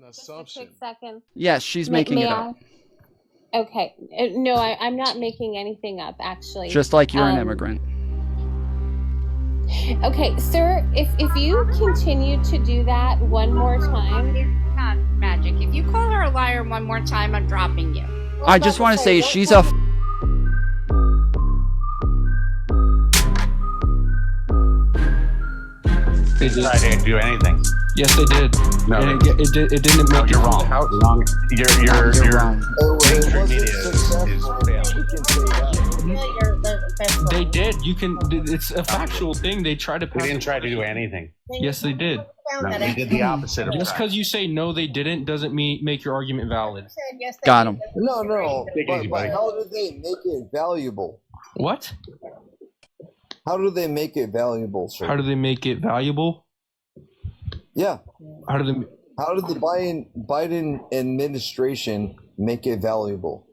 an Just a assumption. quick second. Yes, she's making it up. Okay. No, I'm not making anything up, actually. Just like you're an immigrant. Okay, sir, if you continue to do that one more time. It's not magic. If you call her a liar one more time, I'm dropping you. I just want to say she's a They didn't do anything. Yes, they did. No, and it didn't make you're it wrong. out. Wrong. You're wrong. mainstream media is failing. They did. You can. It's a factual thing. They tried to. We didn't try to do anything. Yes, they did. No, we did the opposite of Just because you say no, they didn't, doesn't make your argument valid. Got him. No. Take it easy, But buddy. how do they make it valuable? What? How do they make it valuable, sir? How do they make it valuable? Yeah. How do they How did the Biden administration make it valuable?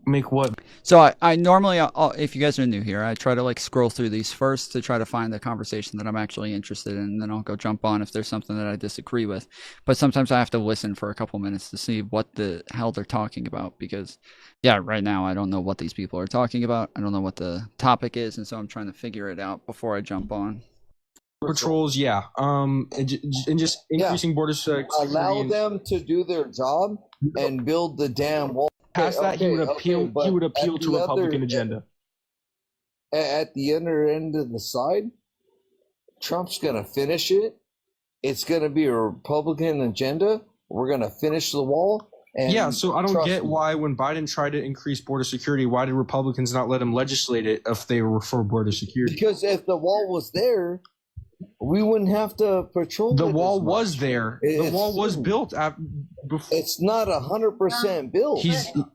make what? So I normally, if you guys are new here, I try to like scroll through these first to try to find the conversation that I'm actually interested in, and then I'll go jump on if there's something that I disagree with. But sometimes I have to listen for a couple minutes to see what the hell they're talking about, because yeah, right now I don't know what these people are talking about. I don't know what the topic is, and so I'm trying to figure it out before I jump on. Patrols, yeah. And just increasing border security. Allow them to do their job and build the damn wall. Past that, he would appeal. but He would appeal at to the Republican other- agenda. At the other end of the side, Trump's gonna finish it. It's gonna be a Republican agenda. We're gonna finish the wall. And Yeah, so I don't trust get me. why when Biden tried to increase border security, why did Republicans not let him legislate it if they were for border security? Because if the wall was there, we wouldn't have to patrol. The it wall as much. was there. The It's wall was true. built before. It's not 100% built.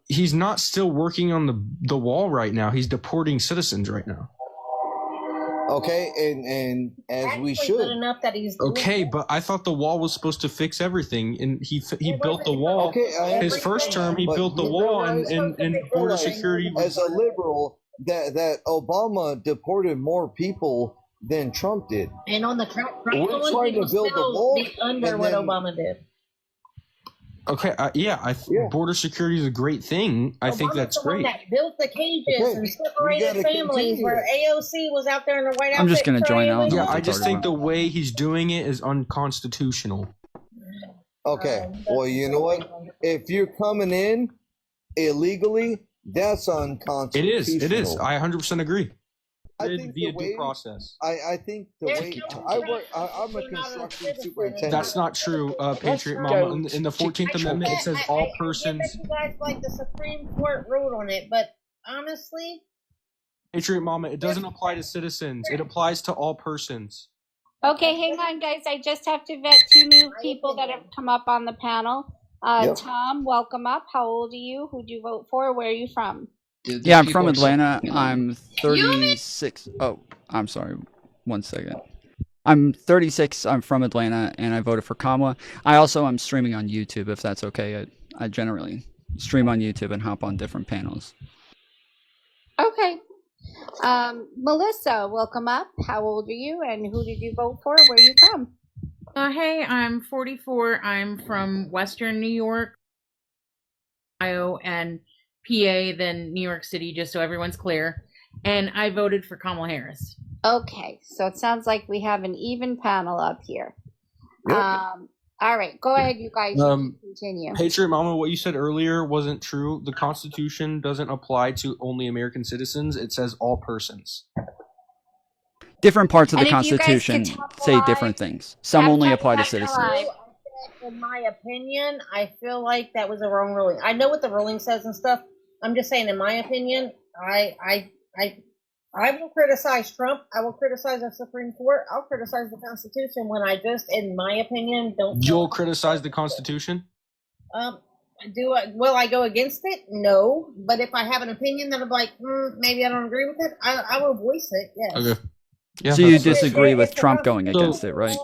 He's not still working on the wall right now. He's deporting citizens right now. Okay, and as we should. Good enough that he's doing Okay, it. but I thought the wall was supposed to fix everything, and he built the wall. Okay, I His first term, he but built the you wall, realize- and border realize security. As a liberal, that Obama deported more people than Trump did. And on the Trump We're one, trying he to will build the still wall, be under and what then- Obama did. Okay, Yeah. border security is a great thing. I think Obama's that's the one great. that built the cages Okay, and we separated gotta families, continue. where AOC was out there in the White House. I'm just gonna join out. Yeah, What I they're just talking think the way he's doing it is unconstitutional. Okay, well, you know what? If you're coming in illegally, that's unconstitutional. It is. I 100% agree. I think Via the way, due process. I think the There's way no I'm a way construction not a citizen. superintendent. That's not true, Patriot Let's Mama. go In the 14th I Amendment, it get- says I all get persons. that you guys like the Supreme Court ruled on it, but honestly, Patriot Mama, it doesn't apply to citizens. It applies to all persons. Okay, hang on, guys. I just have to vet two new people that have come up on the panel. Yep. Tom, welcome up. How old are you? Who'd you vote for? Where are you from? Yeah, I'm from Atlanta. I'm 36. Oh, I'm sorry. 1 second. I'm 36. I'm from Atlanta, and I voted for Kamala. I also am streaming on YouTube, if that's okay. I generally stream on YouTube and hop on different panels. Okay. Melissa, welcome up. How old are you, and who did you vote for? Where are you from? Hey, I'm 44. I'm from Western New York, Ohio, and PA, then New York City, just so everyone's clear. And I voted for Kamala Harris. Okay, so it sounds like we have an even panel up here. Yep. All right, go ahead, you guys. You can continue. Patriot Mama, what you said earlier wasn't true. The Constitution doesn't apply to only American citizens. It says all persons. Different parts of the And if you guys Constitution could talk say live, different things. Some only apply to hashtag citizens. live. in my opinion, I feel like that was a wrong ruling. I know what the ruling says and stuff. I'm just saying, in my opinion, I will criticize Trump. I will criticize the Supreme Court. I'll criticize the Constitution when I just, in my opinion, don't. You'll criticize the Constitution? Will I go against it? No. But if I have an opinion that I'm like, maybe I don't agree with it, I will voice it. Yes. Okay. Yeah, So you that's- disagree with it's a Trump going against it, right?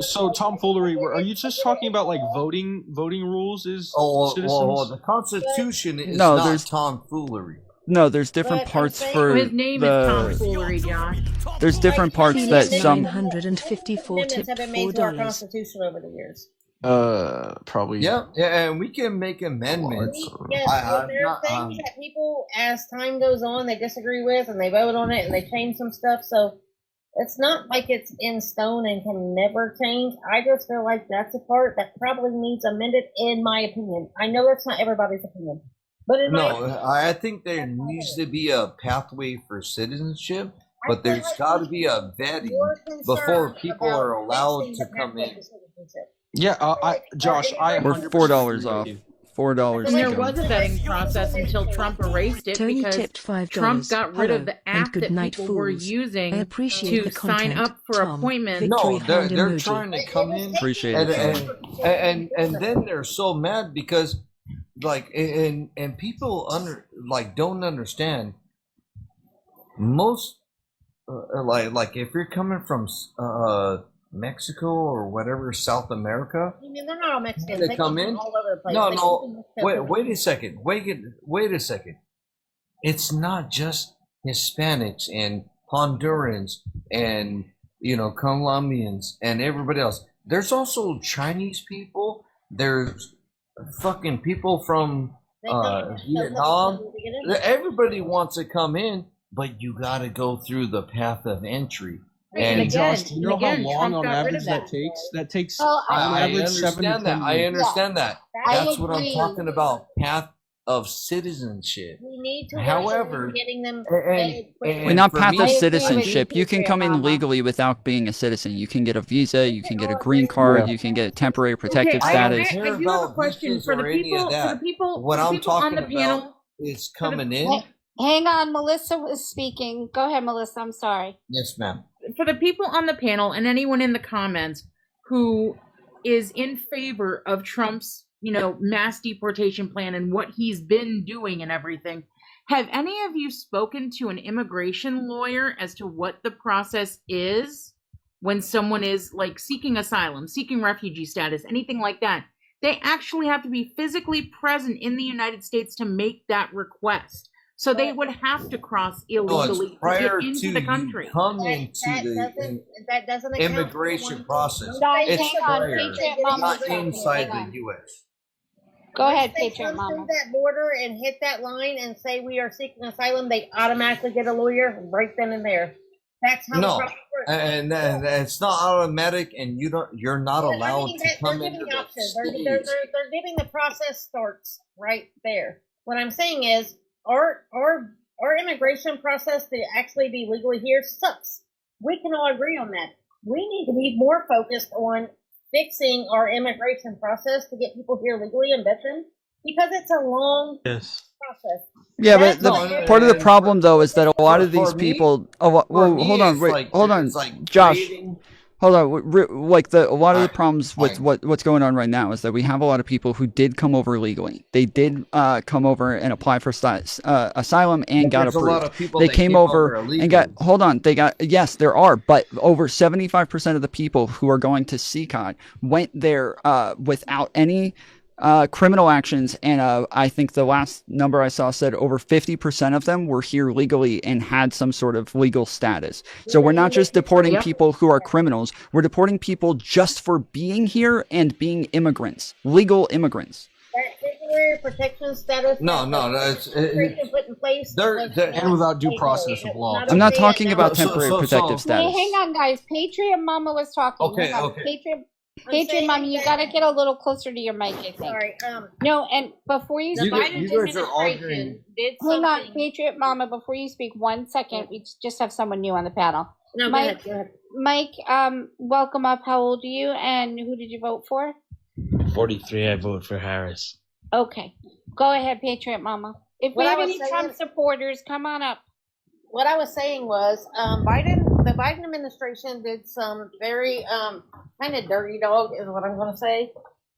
So tomfoolery. Are you just talking about like voting rules? Is citizens? the Constitution is No, not there's- tomfoolery. No, there's different But I'm parts saying- for His name is Tomfoolery, Josh. There's different parts that some. Amendments have been made to our $954 Constitution over the years. Probably. Yeah, and we can make amendments. Yes, if there are things that people, as time goes on, they disagree with, and they vote on it, and they change some stuff. So it's not like it's in stone and can never change. I just feel like that's a part that probably needs amended, in my opinion. I know that's not everybody's opinion, but in my opinion, I think there needs to be a pathway for citizenship, but there's got to be a vetting before people are allowed to come in. Yeah, Josh, We're $4 off. $4. And there was a vetting process until Trump erased it Tony because tipped $5. Trump got rid of Hello, the app and good that night, people were fools. using I appreciate to the sign content. up for Tom, appointments. No, victory hand they're emoji. trying to come in, Appreciate it. and then they're so mad because, like, and people don't understand. Most, like if you're coming from Mexico or whatever, South America, I mean, they're not all Mexicans. they They come come in. from all over the place. No, They no. come from Mexico. Wait a second. Wait a second. It's not just Hispanics and Hondurans and Colombians and everybody else. There's also Chinese people. There's fucking people from They come from Vietnam. Mexico to get in. Everybody wants to come in, but you got to go through the path of entry. And Hey, again, Josh, do you know how again, long Trump on got rid average of that that. takes? That takes Well, on I average 7 to understand 10 that. I years. understand that. I That's what I'm agree. talking about. Path of citizenship. We need to However, work on getting them and- vetted quickly. Well, not for path me- of I agree with citizenship. you, You can come in Mama. legally without being a citizen. You can get a visa. You can get a green card. Yeah. You can get temporary protective Okay, status. care I do have a about question visas for the or any people. of that. For the people, What for the I'm people on talking the panel. about is coming in. Hang on, Melissa was speaking. Go ahead, Melissa. I'm sorry. Yes, ma'am. For the people on the panel and anyone in the comments who is in favor of Trump's, mass deportation plan and what he's been doing and everything, have any of you spoken to an immigration lawyer as to what the process is when someone is like seeking asylum, seeking refugee status, anything like that? They actually have to be physically present in the United States to make that request. So they would have to cross No, illegally it's to prior get into to the you country. coming to That doesn't account for immigration one- process. Guys, It's hang on. prior, Patriot Mama not was talking. inside Hang on. the U.S. Go ahead, Once they Patriot come through Mama. that border and hit that line and say we are seeking asylum, they automatically get a lawyer right then and there. That's how No, the process works. and it's not automatic, and you're not Yeah, allowed mean, to they're come giving into the the options. states. They're giving the process starts right there. What I'm saying is our immigration process to actually be legally here sucks. We can all agree on that. We need to be more focused on fixing our immigration process to get people here legally and veteran because it's a long process. Yeah, but That's part of the and problem, though, is that a lot of for these me- people. For Well, me, hold on, it's wait, like- hold on, it's like Josh. creating- Hold on, like a lot of the Alright, problems with fine. what's going on right now is that we have a lot of people who did come over legally. They did come over and apply for asylum and got There's a approved. lot of people They that came came over over and got. illegally. Hold on, they got. Yes, there are, but over 75% of the people who are going to CCOT went there without any criminal actions, and I think the last number I saw said over 50% of them were here legally and had some sort of legal status. So we're not just deporting Yep. people who are criminals, we're deporting people just for being here and being immigrants, legal immigrants. That temporary protection status. No, it's put in place. And without due process of law. I'm not talking about So- temporary so- protective so- status. Wait, hang on, guys. Patriot Mama was talking. Okay, Hang on. okay. Patriot Mama, you got to get a little closer to your mic, I think. Sorry. No, and before you The speak, Biden you guys are arguing. administration did hang on, something. Patriot Mama, before you speak, 1 second. We just have someone new on the panel. No, go Mike- ahead. Go ahead. Mike, welcome up. How old are you, and who did you vote for? 43, I vote for Harris. Okay, go ahead, Patriot Mama. If we What I have was any saying- Trump supporters, come on up. What I was saying was, the Biden administration did some very kind of dirty dog is what I'm going to say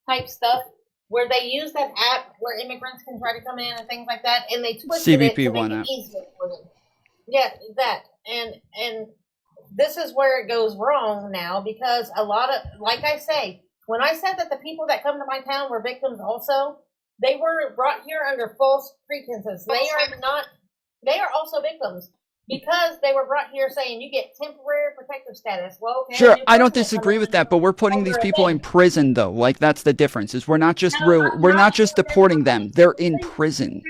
type stuff where they use that app where immigrants can try to come in and things like that, and they twisted it CBP to make one it app. easier for them. Yeah, that and this is where it goes wrong now because a lot of, like I say, when I said that the people that come to my town were victims also, they were brought here under false pretenses. They are not. They are also victims. because they were brought here saying you get temporary protective status. Well, okay, Sure, new I don't person is disagree coming with that, but we're putting these over a people in thing. prison though. Like that's the difference. Is we're not just we're not just deporting them. They're in prison.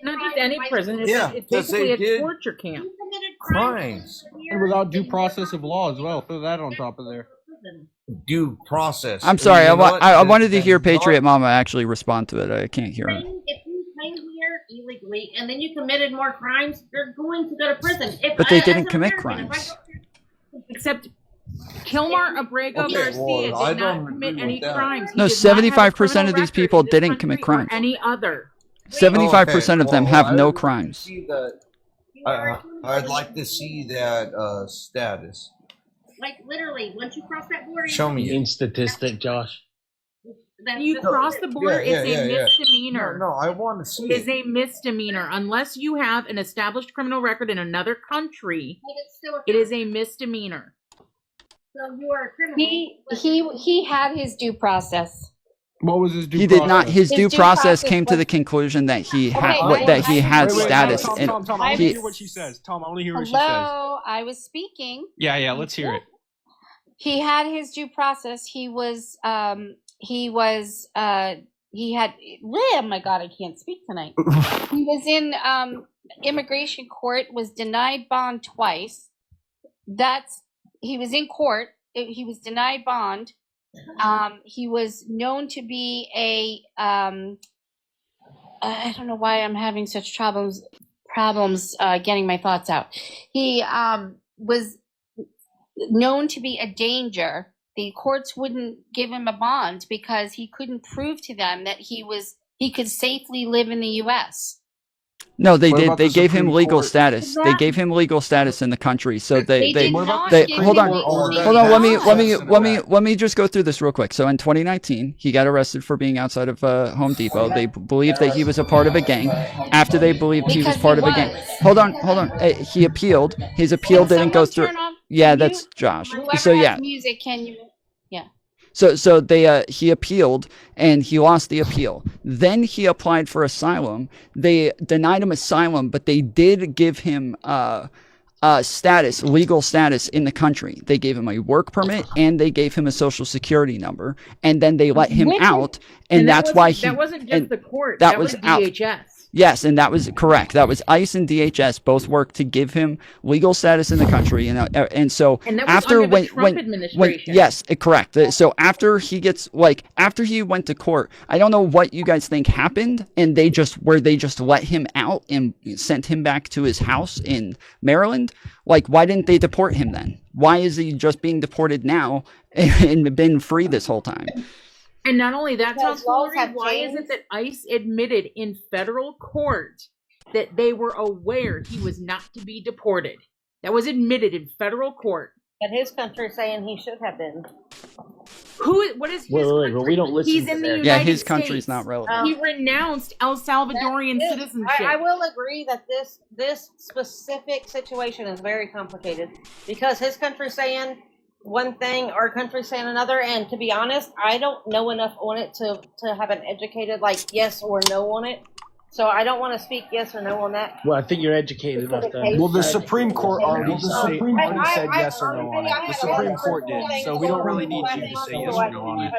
Not just any prison. It's, Yeah, it's 'cause they basically a did torture camp. crimes. And without due process of law as well. Throw that on top of there. Due process. I'm sorry. You know what? I wanted to hear That's Patriot not- Mama actually respond to it. I can't hear her. If you came here illegally and then you committed more crimes, you're going to go to prison. But they didn't commit crimes. Except Kilmar Abrego Okay, Garcia well, I did not don't commit agree any with that. crimes. He No, did not have a 75% of criminal these people record in this didn't commit country or crimes. Any other. 75% of them Okay, have well, no I would crimes. see that. I'd like to see that status. Like literally, once you cross that border, Show me. In statistic, Josh. that's You just- cross the border, Yeah, it's yeah, a yeah. misdemeanor. No, I want to see It is it. a misdemeanor. Unless you have an established criminal record in another country, But it's still a it is a misdemeanor. So you are a criminal. He had his due process. What was his due He process? did not. His His due due process process came to was- the conclusion that he had Okay, that he I- had Wait, status. Tom, And I want to he- hear what she says. Tom, I want to hear what she says. Hello, I was speaking. Yeah, let's hear it. He had his due process. He had, oh my God, I can't speak tonight. He was in immigration court, was denied bond twice. He was in court. He was denied bond. He was known to be I don't know why I'm having such problems getting my thoughts out. He was known to be a danger. The courts wouldn't give him a bond because he couldn't prove to them that he could safely live in the U.S. No, they What did. about They the gave him Supreme legal Court? status. They gave him legal status in the country. So they did What about not they- give hold him on. legal Hold Hold on, status. let me just go through this real quick. So in 2019, he got arrested for being outside of Home Depot. They believed that he was a part of a gang. After they believed he was Because part he of a gang. was. Hold on. He appealed. His appeal Can didn't go someone through. turn off Yeah, mute? that's Josh. Whoever So has yeah. music, can you? So they he appealed and he lost the appeal. Then he applied for asylum. They denied him asylum, but they did give him status, legal status in the country. They gave him a work permit and they gave him a social security number, and then they let him out, and that that's why that wasn't just and the court. that That was was out. DHS. Yes, and that was correct. That was ICE and DHS both worked to give him legal status in the country, and so And that was after under the Trump administration. yes, correct. So after he after he went to court, I don't know what you guys think happened, and they just let him out and sent him back to his house in Maryland. Like, why didn't they deport him then? Why is he just being deported now and been free this whole time? And not only that, Because Tom laws Foolery, have why is it changed. that ICE admitted in federal court that they were aware he was not to be deported? That was admitted in federal court. But his country saying he should have been. What is his Wait, country? but we don't listen He's to in the that. United Yeah, his States. country's not relevant. He renounced El Salvadorian This- citizenship. I will agree that this specific situation is very complicated because his country's saying one thing, our country's saying another, and to be honest, I don't know enough on it to have an educated yes or no on it. So I don't want to speak yes or no on that. Well, I think you're educated enough to. Well, the Supreme Court already said I- yes or no on it. The Supreme Court did, so we don't really need you to say yes or no on it.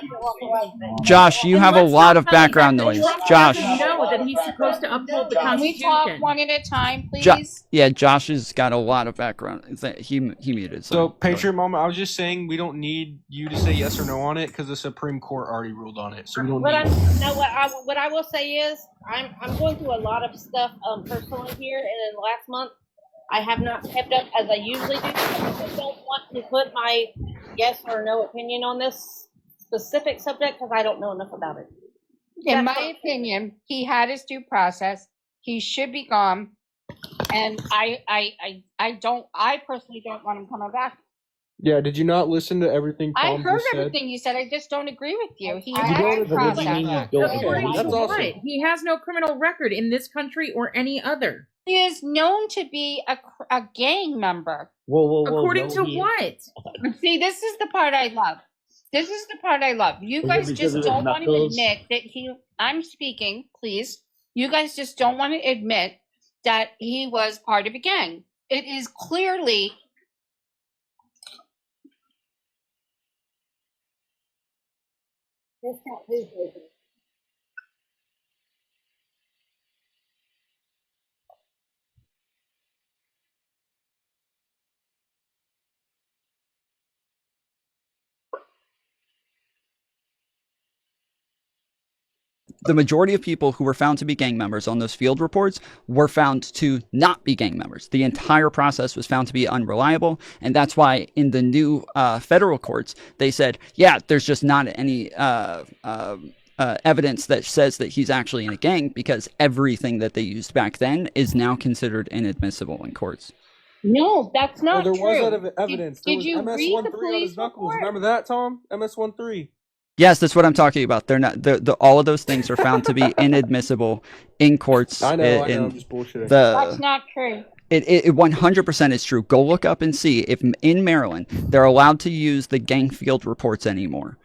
Josh, you have a lot of background noise. Josh. know that he's supposed to uphold the Can we talk Constitution. one at a time, please? Yeah, Josh has got a lot of background. He muted. So, Patriot Mama, I was just saying we don't need you to say yes or no on it because the Supreme Court already ruled on it. So we don't What need. what I will say is I'm going through a lot of stuff personally here, and in the last month I have not kept up as I usually do. I don't want to put my yes or no opinion on this specific subject because I don't know enough about it. In my opinion, he had his due process. He should be gone. And I personally don't want him coming back. Yeah, did you not listen to everything I Tom heard just said? everything you said. I just don't agree with you. He You had go his to the process. Virginia, go Okay, According that's to awesome. what? He has no criminal record in this country or any other. He is known to be a gang member. Whoa, According no, to he- what? See, this is the part I love. This is the part I love. You Was it guys because just of his don't want to knuckles? admit that I'm speaking, please. You guys just don't want to admit that he was part of a gang. It is clearly the majority of people who were found to be gang members on those field reports were found to not be gang members. The entire process was found to be unreliable, and that's why in the new federal courts they said, yeah, there's just not any evidence that says that he's actually in a gang, because everything that they used back then is now considered inadmissible in courts. no, that's not There true. was evidence. Did There you was read the MS-13 on his police knuckles. report? Remember that, Tom? MS-13. Yes, that's what I'm talking about. They're not. All of those things are found to be inadmissible in courts. I know. I'm just bullshitting. That's not true. It 100% is true. Go look up and see if in Maryland they're allowed to use the gang field reports anymore.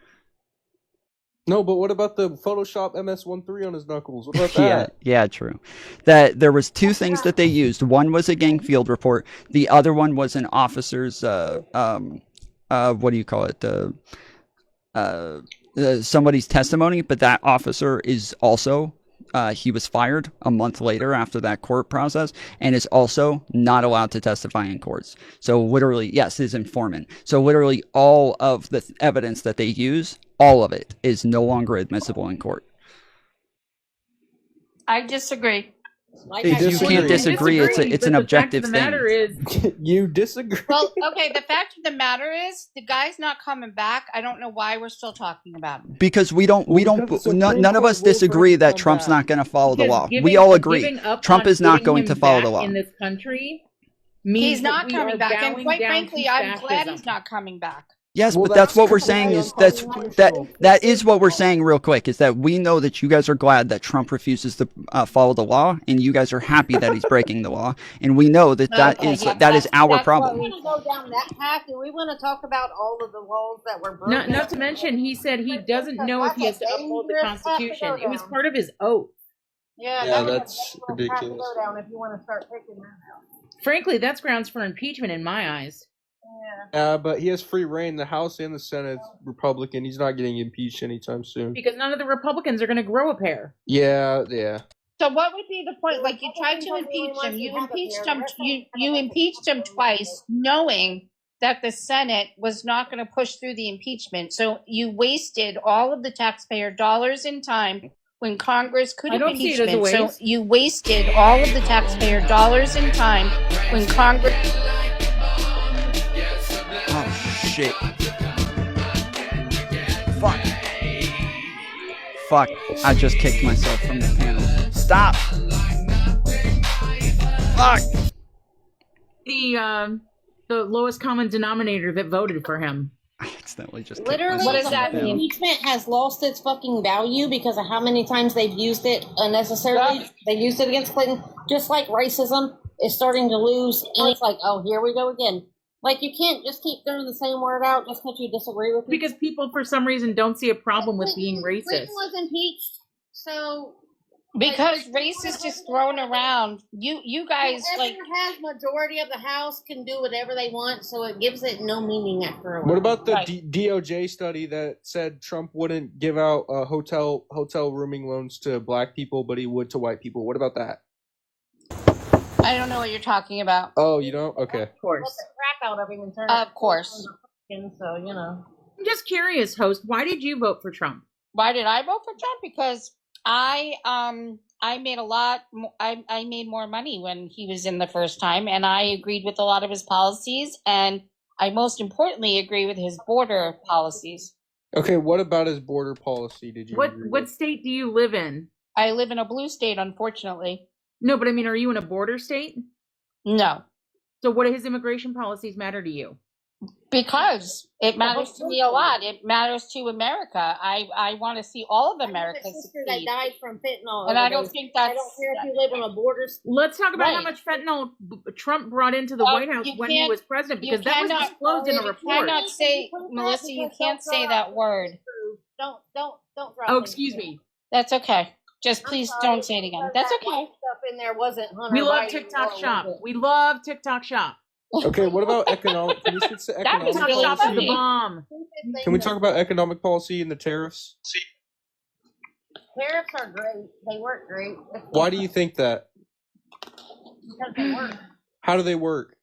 No, but what about the Photoshop MS-13 on his knuckles? What about that? Yeah, true. That there was two things that they used. One was a gang field report. The other one was an officer's what do you call it? Somebody's testimony, but that officer is also he was fired a month later after that court process, and is also not allowed to testify in courts. So literally, yes, his informant. So literally all of the evidence that they use, all of it is no longer admissible in court. I disagree. You can't disagree. It's an objective thing. The fact of the matter is, You disagree? Well, okay, the fact of the matter is the guy's not coming back. I don't know why we're still talking about him. Because none of us disagree that Trump's not going to follow the law. Giving- We all agree giving up Trump on is not getting going him to follow back the law. in this country means He's not that we coming are back, and bowing quite down frankly, to I'm glad fascism. he's not coming back. Yes, Well, but that's what we're that's saying is unconstitutional. that is what we're saying real quick, is that we know that you guys are glad that Trump refuses to follow the law, and you guys are happy that he's breaking the law, and we know that Okay, yeah, that is our that's problem. We want to go down that path. Do we want to talk about all of the laws that were broken? Not to mention, he said he doesn't know if he has to uphold the Constitution. It was part of his oath. Yeah, that's ridiculous. Go down if you want to start taking that out. Frankly, that's grounds for impeachment in my eyes. But he has free reign. The House and the Senate's Republican. He's not getting impeached anytime soon. Because none of the Republicans are going to grow a pair. Yeah. So what would be the point? Like, you tried to impeach him. You impeached him. You impeached him twice, knowing that the Senate was not going to push through the impeachment. So you wasted all of the taxpayer dollars and time when Congress could I don't see it as a impeachment. So waste. you wasted all of the taxpayer dollars and time when Congress. Oh shit! Fuck! I just kicked myself from the panel. Stop! Fuck! The lowest common denominator that voted for him. I accidentally just Literally, What does that mean? impeachment has lost its fucking value because of how many times they've used it unnecessarily. They used it against Clinton, just like racism is starting to lose. And it's like, oh, here we go again. Like, you can't just keep throwing the same word out just because you disagree with it. Because people, for some reason, don't see a problem with being racist. Clinton was impeached, so Because race is just thrown around. You guys, like, whoever has majority of the House can do whatever they want, so it gives it no meaning after a while. What about the Right. DOJ study that said Trump wouldn't give out hotel rooming loans to black people, but he would to white people? What about that? I don't know what you're talking about. Oh, you don't? Okay. Of course. Let the crap out of him and turn Of it course. into so you know. I'm just curious, host. Why did you vote for Trump? Why did I vote for Trump? Because I made a lot. I made more money when he was in the first time, and I agreed with a lot of his policies, and I most importantly agree with his border policies. Okay, what about his border policy did you agree What with? state do you live in? I live in a blue state, unfortunately. No, but I mean, are you in a border state? No, So what do his immigration policies matter to you? because it matters to me a lot. It matters to America. I want to see all of America I have a sister that succeed. died from fentanyl. And I don't overdose. think I that's. don't care if you live on a border. Let's talk about how Right. much fentanyl Trump brought into the Oh, White House you when he can't- was president, you because that was cannot- disclosed in a You report. cannot say, Melissa. You can't say that word. Don't drop. Oh, me. excuse me. That's okay. Just please I'm sorry, don't say it again. because That's that okay. white stuff in there wasn't Hunter We love Biden TikTok or Shop. was it? We love TikTok Shop. Okay, what about economic? Can we switch to That was economic really TikTok Shop is funny. the bomb. Can we talk about economic policy and the tariffs? Tariffs are great. They work great. Why do you think that? Because they work. How do they work?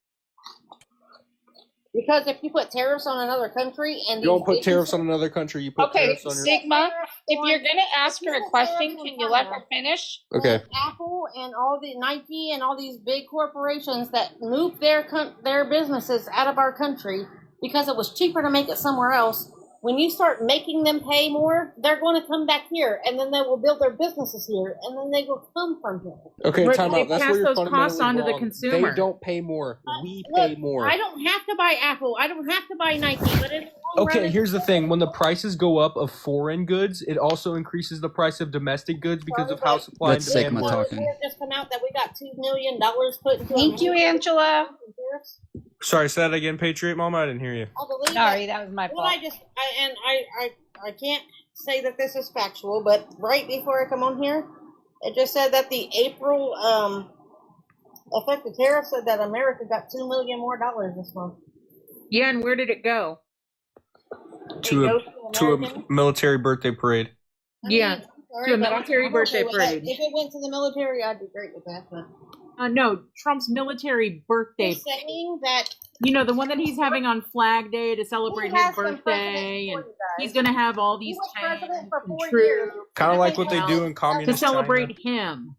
Because if you put tariffs on another country and You don't put these tariffs on another country. You put Okay, tariffs on your. Sigma, if you're going to ask her a question, can you let her finish? Okay. Apple and all the Nike and all these big corporations that moved their businesses out of our country because it was cheaper to make it somewhere else. When you start making them pay more, they're going to come back here, and then they will build their businesses here, and then they will come from here. Okay, But time they out. That's pass where you're those costs fundamentally on to the wrong. consumer. They don't pay more. We Look, pay more. I don't have to buy Apple. I don't have to buy Nike. But in the long Okay, run, here's the thing. When the prices go up of foreign goods, it also increases the price of domestic goods because of how supply That's and demand Sigma works. talking. It just come out that we got $2 million put into Thank you, Angela. Sorry, say that again, Patriot Mama. I didn't hear you. I believe Sorry, that was my What fault. I can't say that this is factual, but right before I come on here, it just said that the April effective tariff said that America got $2 million more this month. Yeah, and where did it go? To It goes to American. a military birthday parade. I mean, Yeah, I'm sorry, to a but military I'm okay birthday with that. parade. If it went to the military, I'd be great with that. But No, Trump's military birthday. he's saying that You know, the one that he's having on Flag Day to celebrate he his has been birthday, president and for you he's guys. going to have all He these was president tanks for and 4 troops years. Kind of like what they do in to communist celebrate China. him.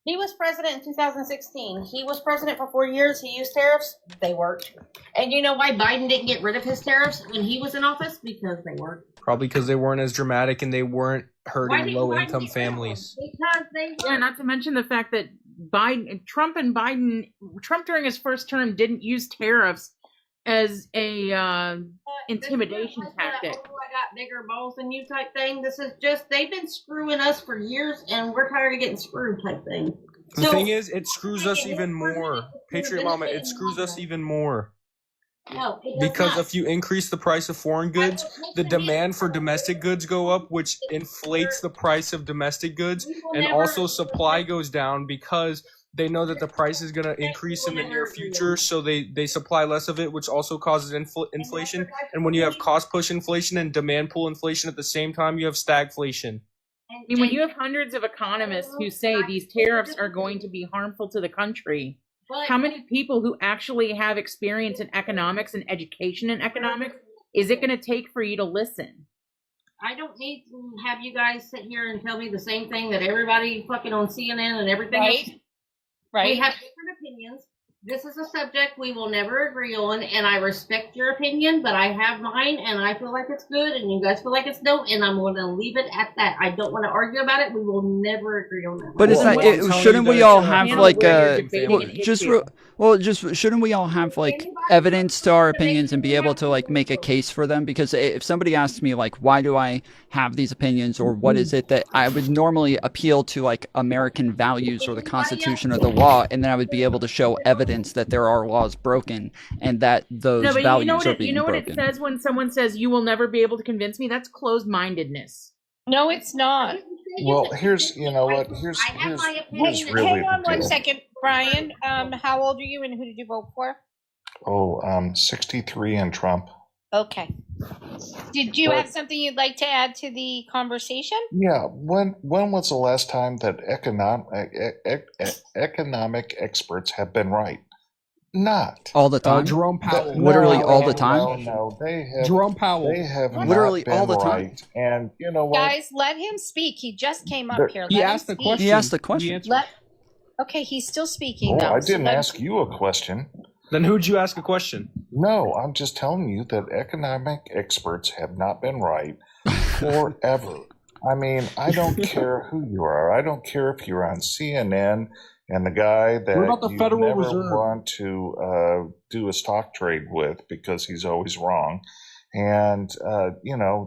He was president in 2016. He was president for 4 years. He used tariffs. They worked. And you know why Biden didn't get rid of his tariffs when he was in office? Because they worked. Probably because they weren't as dramatic and they weren't Why hurting didn't low Biden income get rid of them? families. Because they worked. Yeah, not to mention the fact that Trump during his first term didn't use tariffs as a intimidation tactic. I got bigger balls than you type thing. This is just, they've been screwing us for years and we're tired of getting screwed type thing. The thing is, it screws us even more. Patriot Mama, it screws us even more. No, it does Because not. if you increase the price of foreign goods, the demand for domestic goods go up, which inflates the price of domestic goods, and also supply goes down because they know that the price is going to increase in the near future, so they supply less of it, which also causes inflation. And when you have cost push inflation and demand pull inflation at the same time, you have stagflation. I mean, when you have hundreds of economists who say these tariffs are going to be harmful to the country, how many people who actually have experience in economics and education in economics is it going to take for you to listen? I don't need to have you guys sit here and tell me the same thing that everybody fucking on CNN and everything else. Right. We have different opinions. This is a subject we will never agree on, and I respect your opinion, but I have mine, and I feel like it's good, and you guys feel like it's no, and I'm going to leave it at that. I don't want to argue about it. We will never agree on that. But is Well, that I'm telling shouldn't you we that all it's have panel like where a you're debating well, an just issue. shouldn't we all have like evidence to our opinions and be able to like make a case for them? Because if somebody asks me like why do I have these opinions or what is it that I would normally appeal to like American values or the Constitution or the law, and then I would be able to show evidence that there are laws broken and that those No, but values you know what are it, being you know what broken. it says when someone says you will never be able to convince me? That's closed-mindedness. No, it's not. Well, here's you know what here's I have my here's opinion. really Hang on the one deal. second, Brian. How old are you and who did you vote for? 63 and Trump. Okay. Did you But- have something you'd like to add to the conversation? Yeah, when was the last time that economic experts have been right? Not. All the time. Jerome Powell. Literally all the time? No, they have. Jerome Powell. They have Literally not been all the time. right. And you know what? Guys, let him speak. He just came up There- here. He Let him asked the speak. question. He asked the question. He answered. Let. Okay, he's still speaking. Oh, though, I so didn't let- ask you a question. Then who'd you ask a question? No, I'm just telling you that economic experts have not been right forever. I mean, I don't care who you are. I don't care if you're on CNN and the guy that What about the you Federal never Reserve? want to do a stock trade with because he's always wrong. And,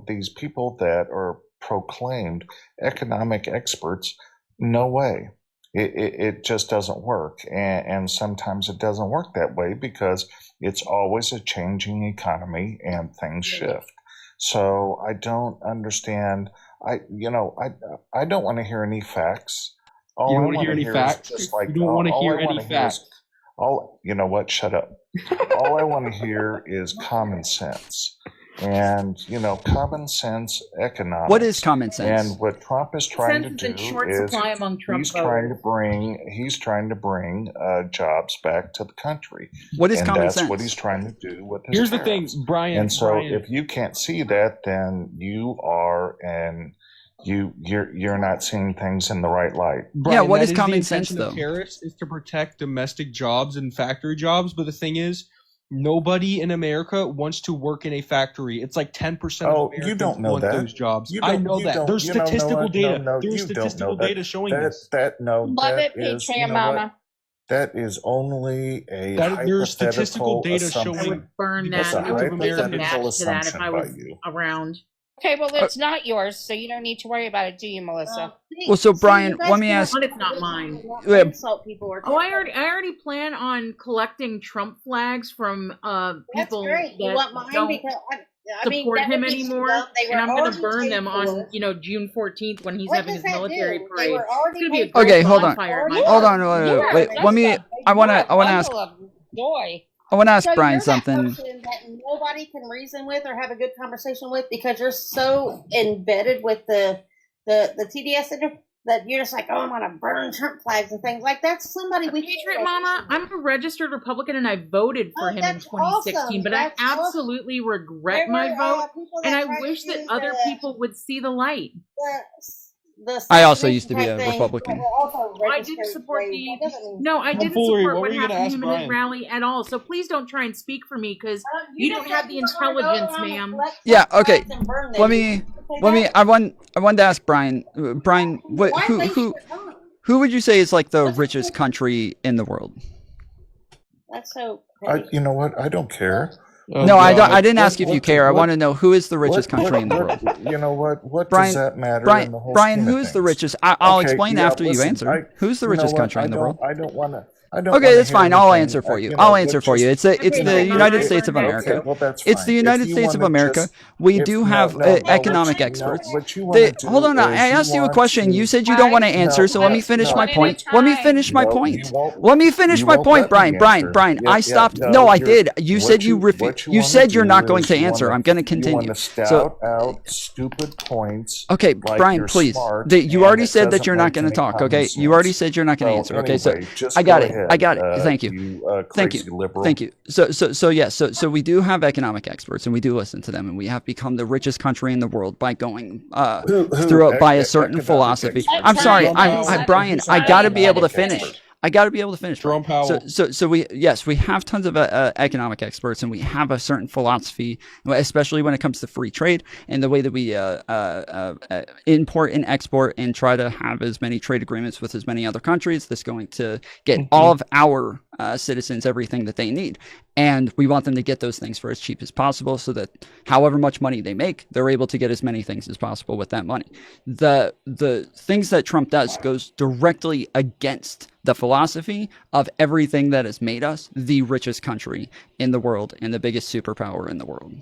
these people that are proclaimed economic experts, no way. It just doesn't work. And sometimes it doesn't work that way because it's always a changing economy and things shift. So I don't understand. I don't want to hear any facts. You All don't I want to want hear to any hear is facts? just like You don't want to all hear I want any to hear is facts? you know what? Shut up. All I want to hear is common sense. And, common sense economics. What is common sense? And what Trump is trying to Sense is in do short is supply among Trump he's trying to voters. bring jobs back to the country. What is And common that's sense? what he's trying to do with his Here's the thing, tariffs. Brian. And so Brian, if you can't see that, then you're not seeing things in the right light. Brian, what that is the common sense, intention though? of tariffs is to protect domestic jobs and factory jobs, but the thing is, nobody in America wants to work in a factory. It's like 10% of Oh, Americans you don't know want that. those jobs. You I don't. know You that. don't. There's You know statistical what? data. No, There's you don't statistical know data showing that. this. Love That it, is, Patreon you know Mama. what? That is only a There's statistical hypothetical data I assumption. would burn Because that. That's a I would put some hypothetical match to that if I assumption was by you. around. Okay, well, it's not yours, so you don't need to worry about it, do you, Melissa? Well, so Brian, let me ask. But it's not mine. Yeah. Insult people or Oh, I already plan on collecting Trump flags from That's people great. You that want mine don't because support that him would be anymore, dumb. They and were I'm going to already burn paid them for on, it. June 14th when he's What having does his that military do? They parade. were already It's going to be a paid for great Okay, hold on. bonfire at my Hold house. on. You're Wait. Let me. I want to ask. bundle of joy. I want to ask So Brian you're something. that person that nobody can reason with or have a good conversation with because you're so embedded with the TDS that you're just like, oh, I'm gonna burn Trump flags and things like that's somebody we Patriot can't Mama, I'm a registered Republican and I voted for him in that's 2016, awesome. but I That's awesome. absolutely regret There my were, vote, people and that I tried wish to that use other people would see the light. the I also used to be assassination a type thing, Republican. but we're also I didn't registered support slaves. the That doesn't mean no, I didn't Foolery, support what what were you gonna happened ask to him in his Brian? rally at all. So please don't try and speak for me because you don't just have said the you were gonna go intelligence, around and ma'am. collect Yeah. Trump Okay. flags and burn them. Let You me. can't say Let me. that. I wanted to ask Brian. Brian, Why waste who your time? who would you say is like the richest country in the world? That's so crazy. You know what? I don't care. Oh, No, I don't. God. I didn't ask if you care. I What? want to know who is the richest country in the world. You know what? What Brian, does that matter in Brian, the whole Brian, scheme who of is the things? richest? I'll Okay, explain yeah, after you listen, answer. Who's the you know richest what? country in the world? I don't want to. Okay, that's fine. I'll answer for you. I'll answer for you. It's the Okay, United fine. States of Okay, America. Okay, well that's It's fine. the If United you States of wanna America. just- We if- do no, have no, no, economic what experts. what you want to do Hold on. is I you asked you a want question. to- You said you don't want to answer, so let me no, finish no, my One point. at a Let me time. finish my No, point. you won't- Let me finish you my won't point, let Brian. me Brian, answer. Brian. I Yeah, stopped. no, No, I you're- did. You what said you what refused. You wanna said you're do not going is to you answer. wanna- I'm going to You continue. want to So, scout out stupid points. okay, like Brian, you're please. smart, You and already it said that doesn't you're not make going to any talk. common Okay, you already sense. said you're not going to answer. Okay, so anyway, just I got go it. ahead, I got it. Thank you. Thank Crazy you. liberal. Thank you. So yes. So we do have economic experts, and we do listen to them, and we have become the richest country in the world by going through by a certain Economic philosophy. experts? I'm sorry. Jerome I'm Powell. Brian. Who's I an got to be able to economic finish. expert? I got to be able to finish. Jerome Brian. Powell. So we have tons of economic experts, and we have a certain philosophy, especially when it comes to free trade and the way that we import and export and try to have as many trade agreements with as many other countries. That's going to get all of our citizens everything that they need, and we want them to get those things for as cheap as possible, so that however much money they make, they're able to get as many things as possible with that money. The things that Trump does goes directly against the philosophy of everything that has made us the richest country in the world and the biggest superpower in the world.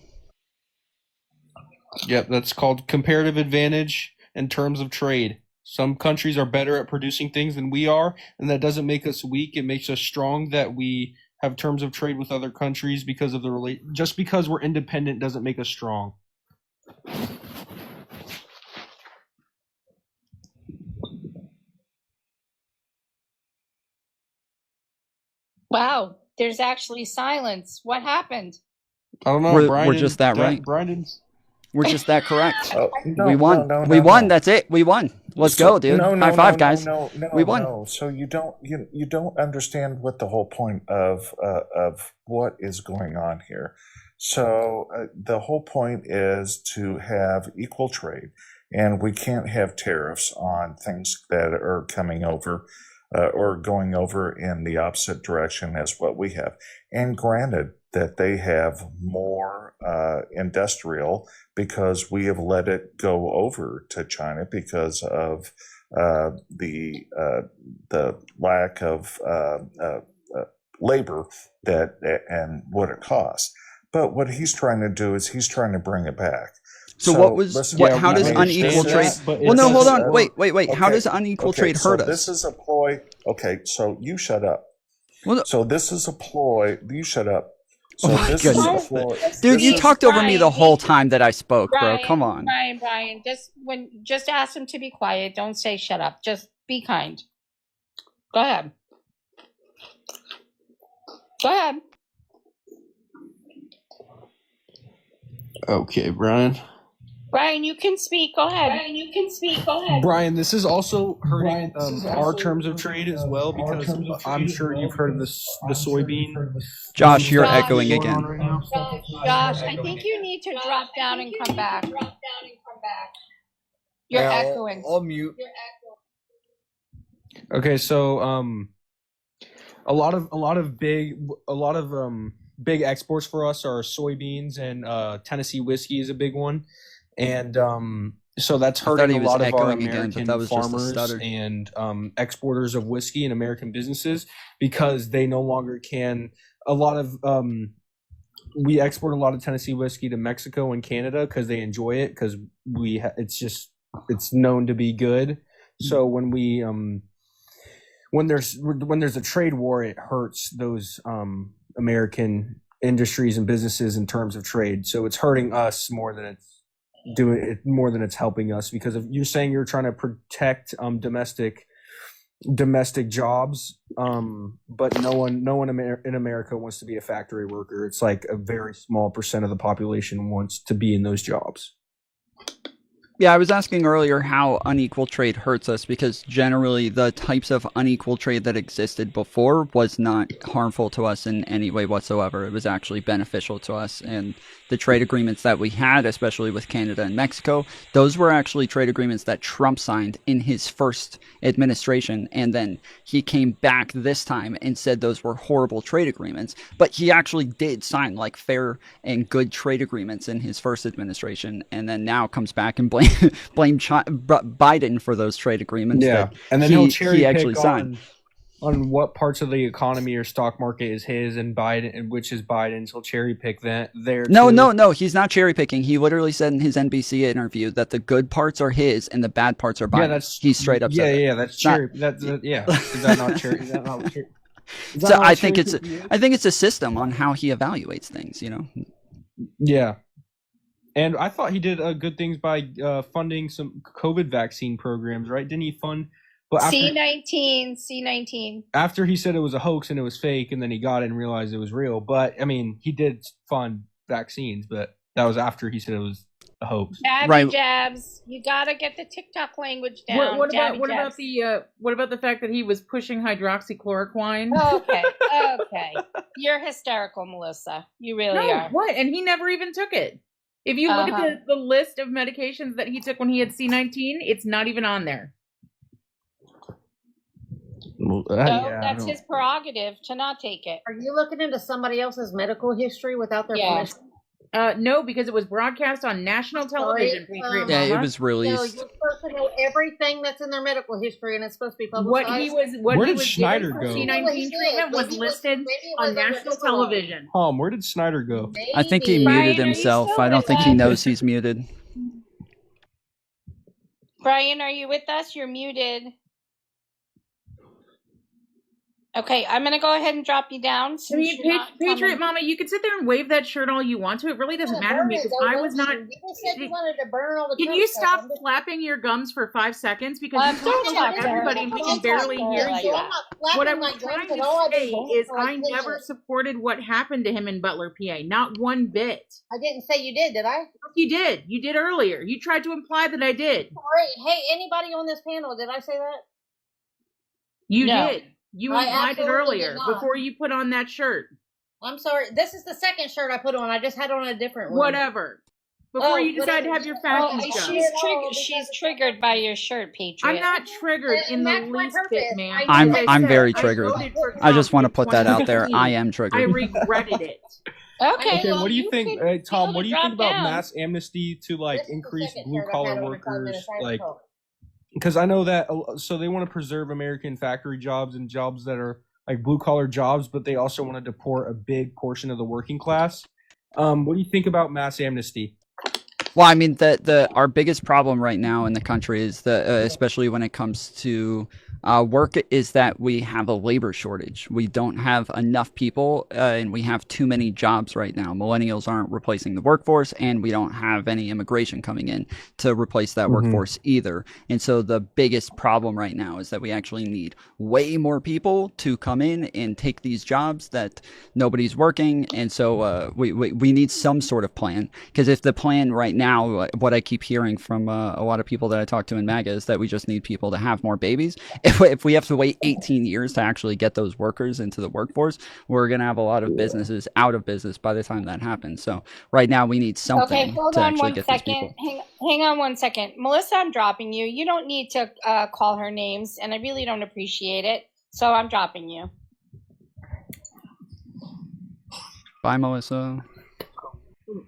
Yep, that's called comparative advantage in terms of trade. Some countries are better at producing things than we are, and that doesn't make us weak. It makes us strong that we have terms of trade with other countries because of the just because we're independent doesn't make us strong. Wow, there's actually silence. What happened? I don't know. We're just that right. Brian didn't. We're just that correct. No, we won. no, We won. no. That's it. We won. Let's go, dude. High five, guys. We won. No. So you don't understand what the whole point of what is going on here. So the whole point is to have equal trade, and we can't have tariffs on things that are coming over or going over in the opposite direction as what we have. And granted that they have more industrial because we have let it go over to China because of the lack of labor and what it costs. But what he's trying to do is he's trying to bring it back. So what was listen, what? Yeah, How we does understand unequal that, trade? but Well, no, it's hold just- on. Wait. How does unequal trade hurt so us? This is a ploy. Okay, so you shut up. Well, no- So this is a ploy. You shut up. Oh So my this goodness. is a ploy. Dude, This you is- talked over me the Brian, whole time that I spoke, bro. Brian, Come on. Brian, just ask him to be quiet. Don't say shut up. Just be kind. Go ahead. Go ahead. Okay, Brian. Brian, you can speak. Go ahead. Brian, this is also hurting our terms of trade as well, because I'm sure you've heard of the soybean. Josh, you're Josh. echoing again. Josh, I think you need to drop down and come back. You're echoing. I'll mute. Okay, so a lot of big exports for us are soybeans, and Tennessee whiskey is a big one, and so that's thought hurting he a was lot of our echoing again, but American that was just a farmers stutter. and exporters of whiskey and American businesses, because they no longer can. A lot of we export a lot of Tennessee whiskey to Mexico and Canada because they enjoy it, because it's known to be good. So when we when there's a trade war, it hurts those American industries and businesses in terms of trade. So it's hurting us more than it's helping us, because if you're saying you're trying to protect domestic jobs, but no one in America wants to be a factory worker. It's like a very small percent of the population wants to be in those jobs. Yeah, I was asking earlier how unequal trade hurts us, because generally the types of unequal trade that existed before was not harmful to us in any way whatsoever. It was actually beneficial to us. And the trade agreements that we had, especially with Canada and Mexico, those were actually trade agreements that Trump signed in his first administration. And then he came back this time and said those were horrible trade agreements. But he actually did sign like fair and good trade agreements in his first administration, and then now comes back and blame Biden for those trade agreements. Yeah, that and then he he'll cherry actually pick signed. on what parts of the economy or stock market is his, and Biden, and which is Biden's. He'll cherry pick that there. No, he's not cherry picking. He literally said in his NBC interview that the good parts are his and the bad parts are Biden's. He straight up said that. Yeah, that's cherry. Yeah, is that not cherry? Is that not cherry? Is that So not I think cherry I think it's a system on how he evaluates things. You know. Yeah. And I thought he did good things by funding some COVID vaccine programs, right? Didn't he fund? But C19. after he said it was a hoax and it was fake, and then he got it and realized it was real. But I mean, he did fund vaccines, but that was after he said it was a hoax. Jabby jabs. You gotta get the TikTok language down. What about the fact that he was pushing hydroxychloroquine? Okay. You're hysterical, Melissa. You really are. What? And he never even took it. If you look at the list of medications that he took when he had C19, it's not even on there. Well, That's his prerogative to not take it. Are you looking into somebody else's medical history without their permission? No, because it was broadcast on national television. Yeah, it was No, released. you're supposed to know everything that's in their medical history, and it's supposed to be publicized. Where did Schneider go? C19 treatment was listed on national television. Where did Snyder go? I think he muted himself. I don't think he knows he's muted. Brian, are you with us? You're muted. Okay, I'm going to go ahead and drop you down. I mean, Patriot Mama, you could sit there and wave that shirt all you want to. It really doesn't matter to me, because I was not. You said you wanted to burn all the. Can you stop flapping your gums for 5 seconds? Because you're talking to everybody and we can barely hear you. What I was trying to say is I never supported what happened to him in Butler, PA. Not one bit. I didn't say you did I? You did. You did earlier. You tried to imply that I did. All right. Hey, anybody on this panel, did I say that? You did. You I implied it absolutely earlier did not. before you put on that shirt. I'm sorry. This is the second shirt I put on. I just had on a different one. Whatever. Before you decide to have your fashion show. She's triggered by your shirt, Patriot. I'm not triggered in the least bit, man. I'm very triggered. I just want to put that out there. I am triggered. I regretted it. Okay. What do you think, Tom? What do you think about down. mass amnesty to like increase blue collar workers, like? Like, Because I know that, so they want to preserve American factory jobs and jobs that are like blue collar jobs, but they also want to deport a big portion of the working class. What do you think about mass amnesty? Well, I mean, our biggest problem right now in the country is especially when it comes to work, is that we have a labor shortage. We don't have enough people, and we have too many jobs right now. Millennials aren't replacing the workforce, and we don't have any immigration coming in to replace that workforce either. And so the biggest problem right now is that we actually need way more people to come in and take these jobs that nobody's working. And so we need some sort of plan, because if the plan right now, what I keep hearing from a lot of people that I talk to in MAGA is that we just need people to have more babies. If we have to wait 18 years to actually get those workers into the workforce, we're going to have a lot of businesses out of business by the time that happens. So right now we need something Okay, hold to on actually one get these second. people. Hang on one second. Melissa, I'm dropping you. You don't need to call her names, and I really don't appreciate it. So I'm dropping you. Bye, Melissa.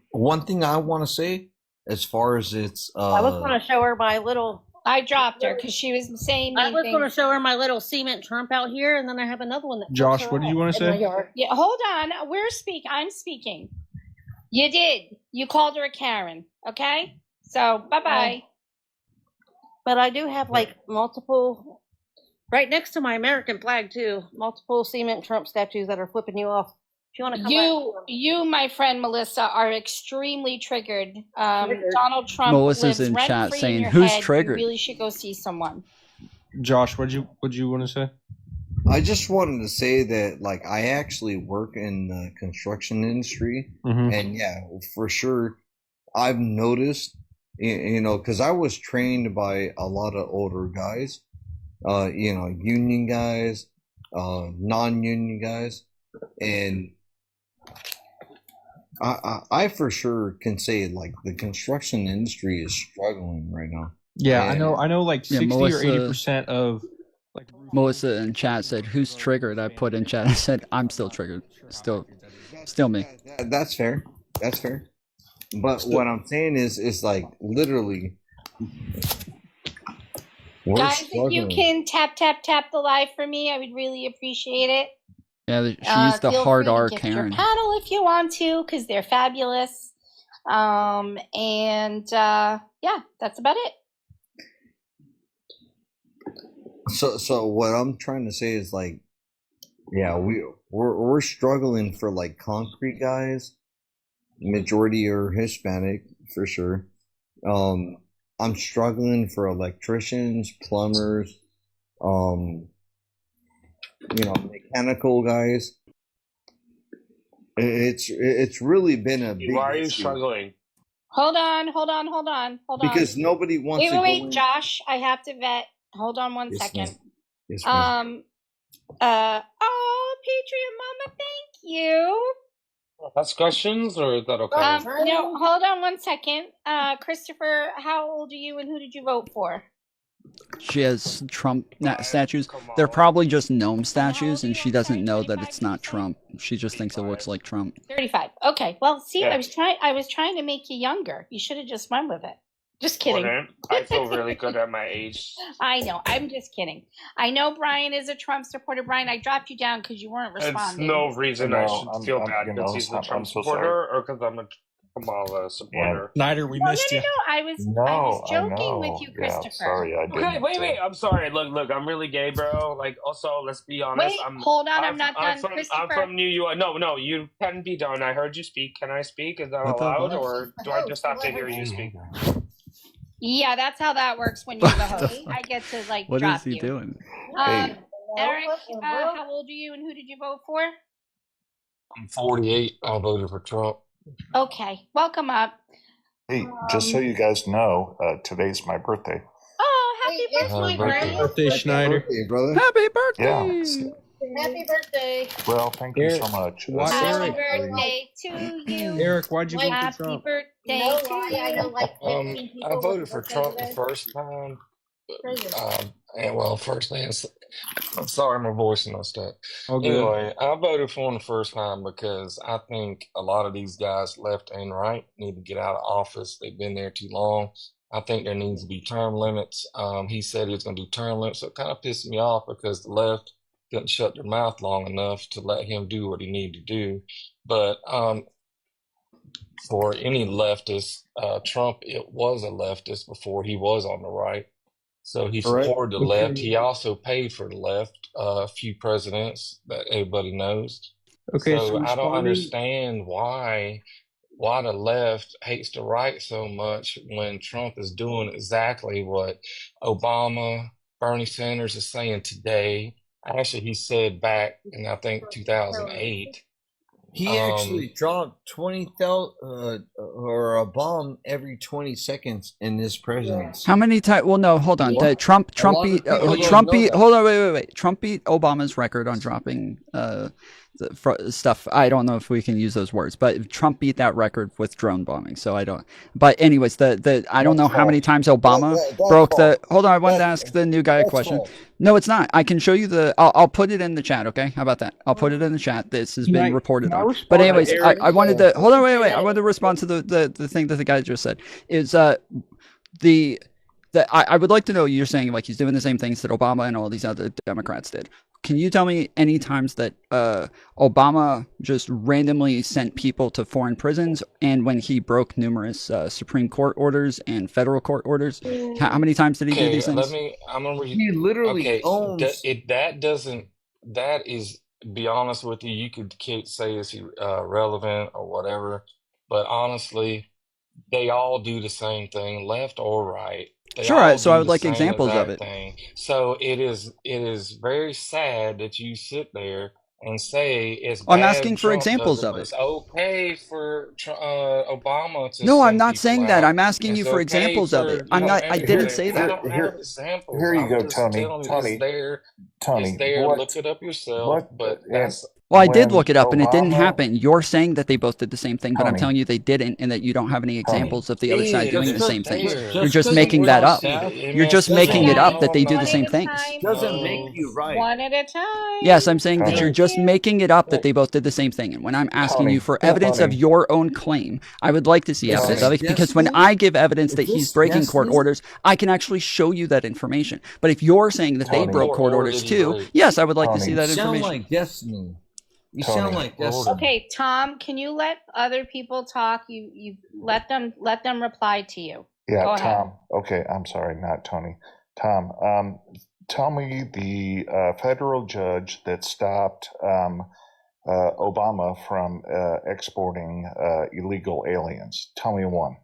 One thing I want to say, as far as it's, I was going to show her my little. I dropped her because she was saying I was mean going to things. show her my little cement Trump out here, and then I have another one. That Josh, pokes her what did you out want to in my say? yard. Yeah, hold on. I'm speaking. You did. You called her a Karen. Okay. So bye. But I do have like multiple, right next to my American flag too, multiple cement Trump statues that are flipping you off. If you want to come You, my friend Melissa, are extremely triggered. Donald Trump Melissa's lives in rent chat free saying, in your "Who's head. triggered?" You really should go see someone. Josh, what'd you want to say? I just wanted to say that, like, I actually work in the construction industry, and yeah, for sure, I've noticed, you know, because I was trained by a lot of older guys, you know, union guys, non-union guys, and I for sure can say, like, the construction industry is struggling right now. Yeah, And I know like Yeah, 60 or Melissa- 80% of like Melissa in chat said, "Who's triggered?" I put in chat. I said, "I'm still triggered. Still me." That's fair. That's fair. But what I'm saying is like literally, we're Guys, if you struggling. can tap the live for me, I would really appreciate it. Yeah, she used the Feel hard free to R, gift Karen. your panel if you want to, because they're fabulous. Yeah, that's about it. So what I'm trying to say is, like, yeah, we're struggling for like concrete guys. Majority are Hispanic for sure. I'm struggling for electricians, plumbers, you know, mechanical guys. It's really been a big Why are you issue struggling? Hold on. because nobody wants to Wait, go in. Josh, I have to vet. Hold on one Yes, second. ma'am. Yes, ma'am. Oh, Patriot Mama, thank you. That's questions, or is that okay? No, hold on one second. Christopher, how old are you and who did you vote for? She has Trump statues. They're probably just gnome statues, and she doesn't know that it's not Trump. She just thinks it looks like Trump. 35. Okay. Well, see, Yeah. I was trying to make you younger. You should have just went with it. Just kidding. Okay. I feel really good at my age. I know. I'm just kidding. I know Brian is a Trump supporter. Brian, I dropped you down because you weren't It's responding. no reason I No, should feel bad you know, because he's a I'm Trump so supporter or because I'm a Kamala supporter. Snyder, we No, missed you. I was No, joking with you, Yeah, Christopher. sorry, I didn't. Okay, wait. I'm sorry. Look. I'm really gay, bro. Like, also, let's be honest. Wait, hold on. I'm not done, I'm Christopher. from New York. No. You can be done. I heard you speak. Can I speak? Is that What the allowed, fuck? or do I just have to hear you speak? Yeah, that's how that works when you're the host. I get to like What drop is he you. doing? Hey. Eric, how old are you and who did you vote for? I'm 48. I voted for Trump. Okay, welcome up. Hey, just so you guys know, today's my birthday. Oh, happy It's birthday, my Brian. Birthday, Schneider. Birthday, brother. Happy birthday! Yeah. Happy birthday. Well, thank you so much. Why- Happy Eric. birthday to you. Eric, why'd you vote for Happy Trump? birthday No to lie, I you. know like 15 people. I voted for with Trump the birthday first time. today. And well, first thing, I'm sorry, my voice and stuff. All good. Anyway, I voted for him the first time because I think a lot of these guys, left and right, need to get out of office. They've been there too long. I think there needs to be term limits. He said he was going to do term limits, so it kind of pissed me off because the left couldn't shut their mouth long enough to let him do what he needed to do. But for any leftist. Trump, it was a leftist before he was on the right. So he All right. supported the left. He also paid for the left, a few presidents that everybody knows. Okay, so So I don't responding. understand why the left hates the right so much when Trump is doing exactly what Obama, Bernie Sanders is saying today. Actually, he said back in, I think, 2008. He actually dropped 20,000 or a bomb every 20 seconds in his presidency. How many times? Well, no, hold on. The Trump beat hold on, wait. Trump beat Obama's record on dropping stuff. I don't know if we can use those words, but Trump beat that record with drone bombing. So I don't. But anyways, I don't know how many times Obama broke the. Hold on, I wanted to ask the new guy a question. No, it's not. I can show you the. I'll put it in the chat. Okay, how about that? I'll put it in the chat. This has been reported on. But anyways, I wanted to hold on. Wait. I wanted to respond to the thing that the guy just said. Is I would like to know. You're saying like he's doing the same things that Obama and all these other Democrats did. Can you tell me any times that Obama just randomly sent people to foreign prisons, and when he broke numerous Supreme Court orders and federal court orders? How many times did he do these things? I'm gonna read. He literally owns. That is, be honest with you, you could say is he relevant or whatever, but honestly, they all do the same thing, left or right. Sure, so I would like examples of it. So it is very sad that you sit there and say it's bad. I'm asking for examples of it. It's okay for Obama to. No, I'm not saying that. I'm asking you for examples of it. I'm not. I didn't say that. I don't have examples. Here you go, Tony. It's there. Look it up yourself. But that's. Well, I did look it up, and it didn't happen. You're saying that they both did the same thing, but I'm telling you they didn't, and that you don't have any examples of the other side doing the same things. You're just making that up. You're just making it up that they do the same things. Doesn't make you right. One at a time. Yes, I'm saying that you're just making it up that they both did the same thing. And when I'm asking you for evidence of your own claim, I would like to see evidence of it, because when I give evidence that he's breaking court orders, I can actually show you that information. But if you're saying that they broke court orders too, yes, I would like to see that information. You sound like Destiny. You sound like this. Okay, Tom, can you let other people talk? You let them reply to you. Yeah, Go Tom. ahead. Okay, I'm sorry, not Tony. Tom, tell me the federal judge that stopped Obama from exporting illegal aliens. Tell me one.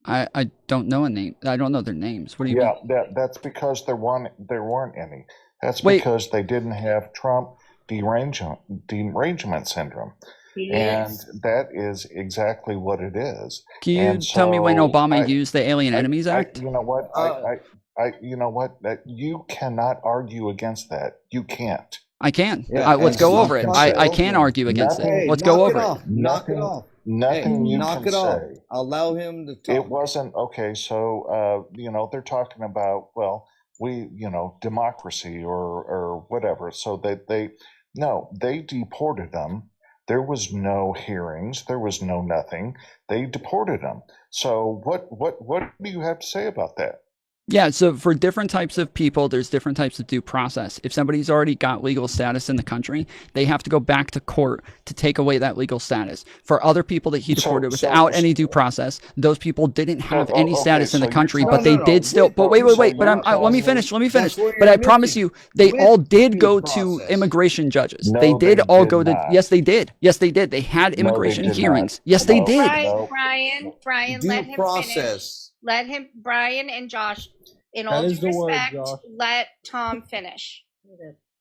I don't know a name. I don't know their names. What do you mean? Yeah, that's because there weren't any. That's because they didn't have Trump derangement syndrome. And that is exactly what it is. Can you tell me when Obama used the Alien Enemies Act? You know what? You know what? You cannot argue against that. You can't. I can. Let's go over it. I can argue against it. Let's go over it. Knock it off. Nothing you can say. Allow him to talk. It wasn't okay. So they're talking about democracy or whatever. So that they deported them. There was no hearings. There was no nothing. They deported them. So what do you have to say about that? Yeah, so for different types of people, there's different types of due process. If somebody's already got legal status in the country, they have to go back to court to take away that legal status. For other people that he deported without any due process, those people didn't have any status in the country, but they did still. But wait. But let me finish. But I promise you, they all did go to immigration judges. No, they did all go to. not. Yes, they did. Yes, they did. They had immigration did hearings. not. Yes, they No. did. Brian, Due let him process. finish. Brian and Josh, in That all is due the word, respect, Josh. let Tom finish.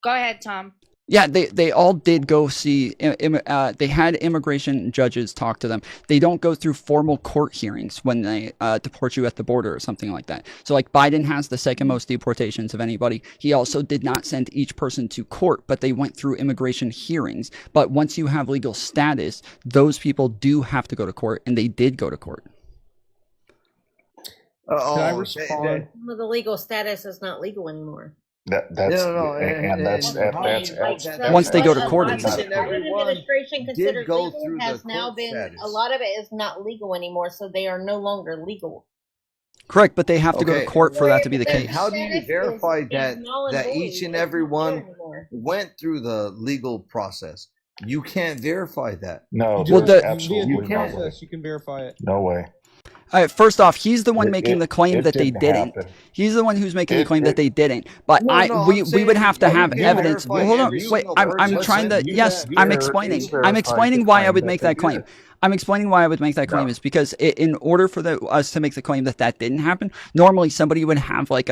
Go ahead, Tom. Yeah, they all did go see. They had immigration judges talk to them. They don't go through formal court hearings when they deport you at the border or something like that. So like Biden has the second most deportations of anybody. He also did not send each person to court, but they went through immigration hearings. But once you have legal status, those people do have to go to court, and they did go to court. Can I respond? The legal status is not legal anymore. That's Once they go to court, it's it's not. not. Biden administration considered go legal through has the now court been status. a lot of it is not legal anymore, so they are no longer legal. Correct, but they have to go to Okay. court for that to be the And case. how do you verify Is that null and that void. each and It's every not there one anymore. went through the legal process? You can't verify that. No, Well, there's the- absolutely Via due no way. process, you can verify it. No way. First off, he's the one It, making it, the claim it that they didn't didn't. happen. He's the one who's making the It, claim that it, they didn't. But No, no, we I'm would saying have to you have can evidence. verify Well, hold on. every Wait, single I'm person. trying to. Listen, Yes, you I'm ver- explaining. you I'm verified explaining the why I claim would that make they that claim. did. I'm explaining why I would make that claim No. is because in order for us to make the claim that that didn't happen, normally somebody would have like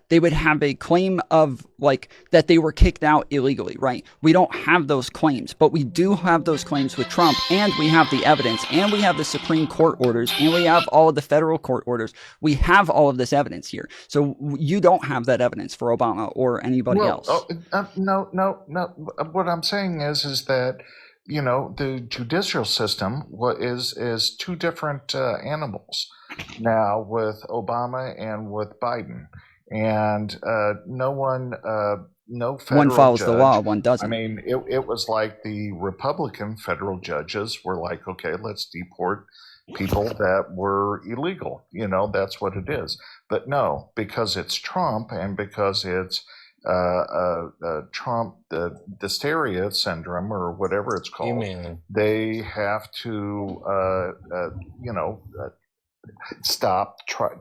they would have a claim of like that they were kicked out illegally, right? We don't have those claims, but we do have those claims with Trump, and we have the evidence, and we have the Supreme Court orders, and we have all of the federal court orders. We have all of this evidence here. So you don't have that evidence for Obama or anybody else. No. What I'm saying is that the judicial system is two different animals now with Obama and with Biden, and no federal One follows judge. the law, one I doesn't. mean, it was like the Republican federal judges were like, okay, let's deport people that were illegal. That's what it is. But no, because it's Trump and because it's Trump, the hysteria syndrome or whatever it's called, Amen. they have to,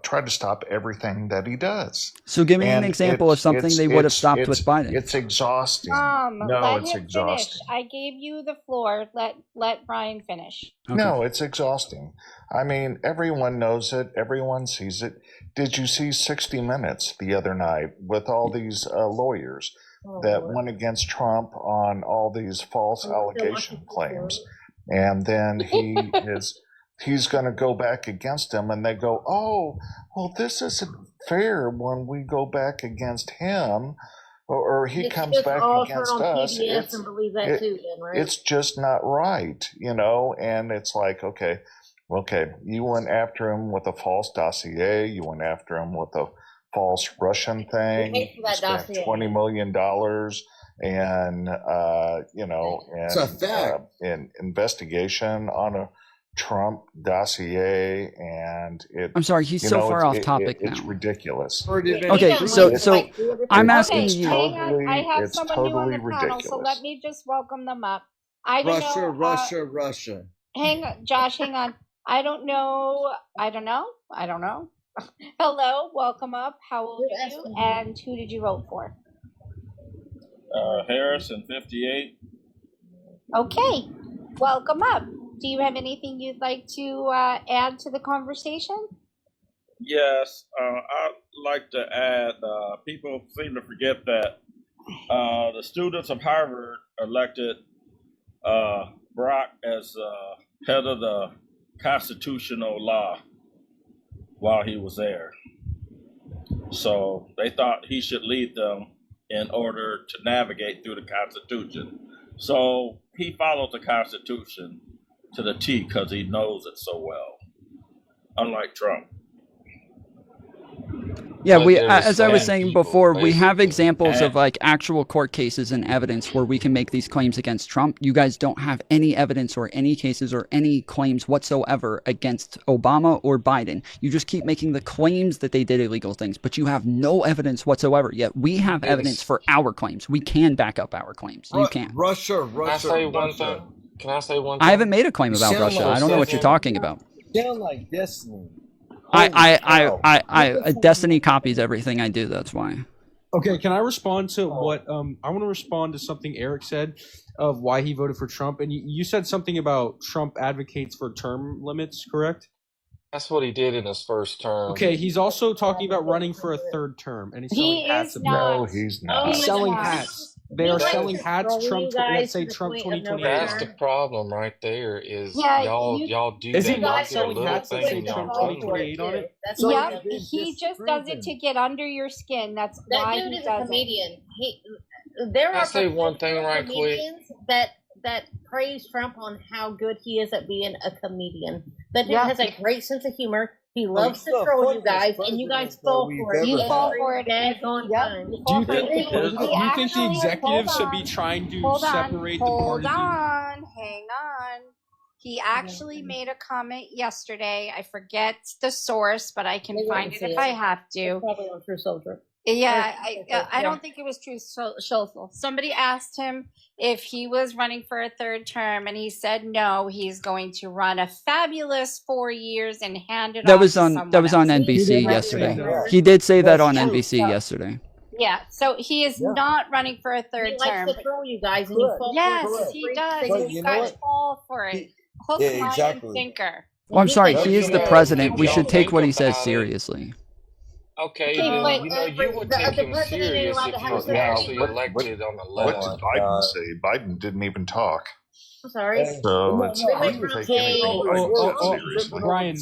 try to stop everything that he does. So give me an And example of something they would have stopped with Biden. It's exhausting. No, No, let it's him exhausting. finish. I gave you the floor. Let Brian finish. Okay. No, it's exhausting. I mean, everyone knows it. Everyone sees it. Did you see 60 Minutes the other night with all these lawyers that went against Trump on all these false allegation claims? And then he's going to go back against him, and they go, oh, well, this isn't fair when we go back against him, or he comes back against us. And believe that too, then, right? It's just not right, and it's like, okay, you went after him with a false dossier, you went after him with a false Russian thing, Pay for that spent dossier. $20 million and It's a fact. an investigation on a Trump dossier, and I'm sorry, he's so far off topic it's now. ridiculous. Okay, so I'm asking It's you. Hang on. I have it's someone new on totally the panel, so ridiculous. let me just welcome them up. I don't know. Russia. Hang on, Josh. Hang on. I don't know. Hello, welcome up. How old are you, and who did you vote for? Harrison, 58. Okay, welcome up. Do you have anything you'd like to add to the conversation? Yes, I'd like to add, people seem to forget that the students of Harvard elected Brock as head of the constitutional law while he was there. So they thought he should lead them in order to navigate through the Constitution. So he followed the Constitution to the T because he knows it so well, unlike Trump. Yeah, But as I was there's saying people, before, we have basically. examples of like actual court cases and evidence where we can make these claims against Trump. You guys don't have any evidence or any cases or any claims whatsoever against Obama or Biden. You just keep making the claims that they did illegal things, but you have no evidence whatsoever. Yet we have evidence for our claims. We can back up our claims. You can't. Russia. Can I say one thing? Can I say one thing? I haven't made a claim about sound Russia. like I don't know what you're talking about. Sound like Destiny. Destiny copies everything I do. That's why. Okay, can I respond to what I want to respond to something Eric said of why he voted for Trump, and you said something about Trump advocates for term limits, correct? That's what he did in his first term. Okay, he's also talking about running for a third term, and he's selling hats. No, he's not. He's selling not. hats. They are selling hats. Trump, let's say Trump Point of no 2028. That's return. the problem right there. Is Yeah, y'all do Is that. he not Y'all get a selling little hats that thing say and y'all Trump run with it. 2028 on it? That's So all Yep, he did. he just does it to get under your skin. That's That why dude he is does a it. comedian. There Can I are say one thing right quick? comedians that praise Trump on how good he is at being a comedian. That dude Yeah. has a great sense of humor. He loves to he's the troll you funniest guys, and you guys president fall that for we've it. You ever fall had. for it. Daggone Yep. time. Do you Fall for think it. do you think the Actually, executives hold should be on. trying to Hold separate the on. Hold parties? on. Hang on. He actually made a comment yesterday. I forget the source, but I can find it if I have to. Probably on True Soldier. Yeah, I don't think it was True Social. Somebody asked him if he was running for a third term, and he said no. He's going to run a fabulous 4 years and hand it off to someone that was on else. NBC yesterday. He did say that on NBC yesterday. Yeah, so he is not running for a third term. He likes to troll you guys, and you fall Yes, for it. he does. But You you know guys what? fall for it. Hook, Yeah, line, exactly. and sinker. Well, I'm sorry. He is the president. We Y'all should take think what he says about it. seriously. Okay, Okay, then, but, you know, you would the take him president ain't serious allowed if to he have was a actually What- elected on the What level. did Biden say? Biden didn't even talk. I'm sorry. So it's hard to take anything Biden said seriously.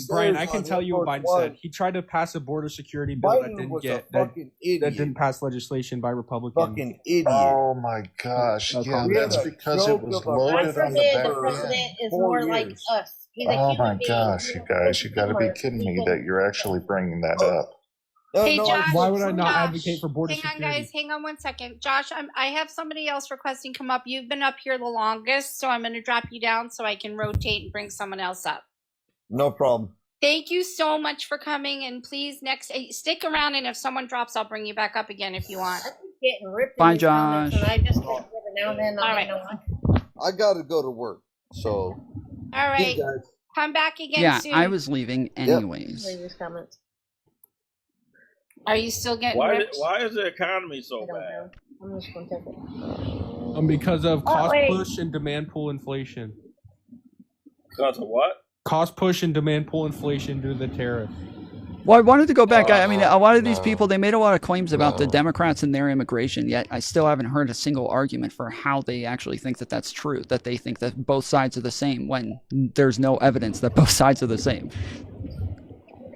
Brian, I can tell you what Biden said. He tried to pass a border security bill that Biden didn't was a get fucking idiot. that didn't pass legislation by Republicans. Fucking idiot. Oh my gosh! No Yeah, comment. that's because it was God loaded on the forbid back the end. president is 4 more like years. us. He's a Oh human my being. gosh, you guys, you got to be kidding me that you're actually bringing that up. Hey, Josh. Why would I not Josh, advocate for border hang on, security? guys. Hang on one second. Josh, I have somebody else requesting come up. You've been up here the longest, so I'm going to drop you down so I can rotate and bring someone else up. No problem. Thank you so much for coming, and please stick around, and if someone drops, I'll bring you back up again if you want. I keep getting ripped Bye, in these comments, Josh. and I just every now and then. All I right. don't know. I gotta go to work. So All see right. you guys. Come back again Yeah, soon. I was leaving anyways. Read these comments. Are you still getting Why ripped? is the economy so I don't bad? know. I'm just going to take it. Because of cost wait. push and demand pull inflation. Because of what? Cost push and demand pull inflation due to the tariff. Well, I wanted to go back. I mean, a lot of these No. people, they made a lot of claims about the No. Democrats and their immigration, yet I still haven't heard a single argument for how they actually think that that's true, that they think that both sides are the same when there's no evidence that both sides are the same.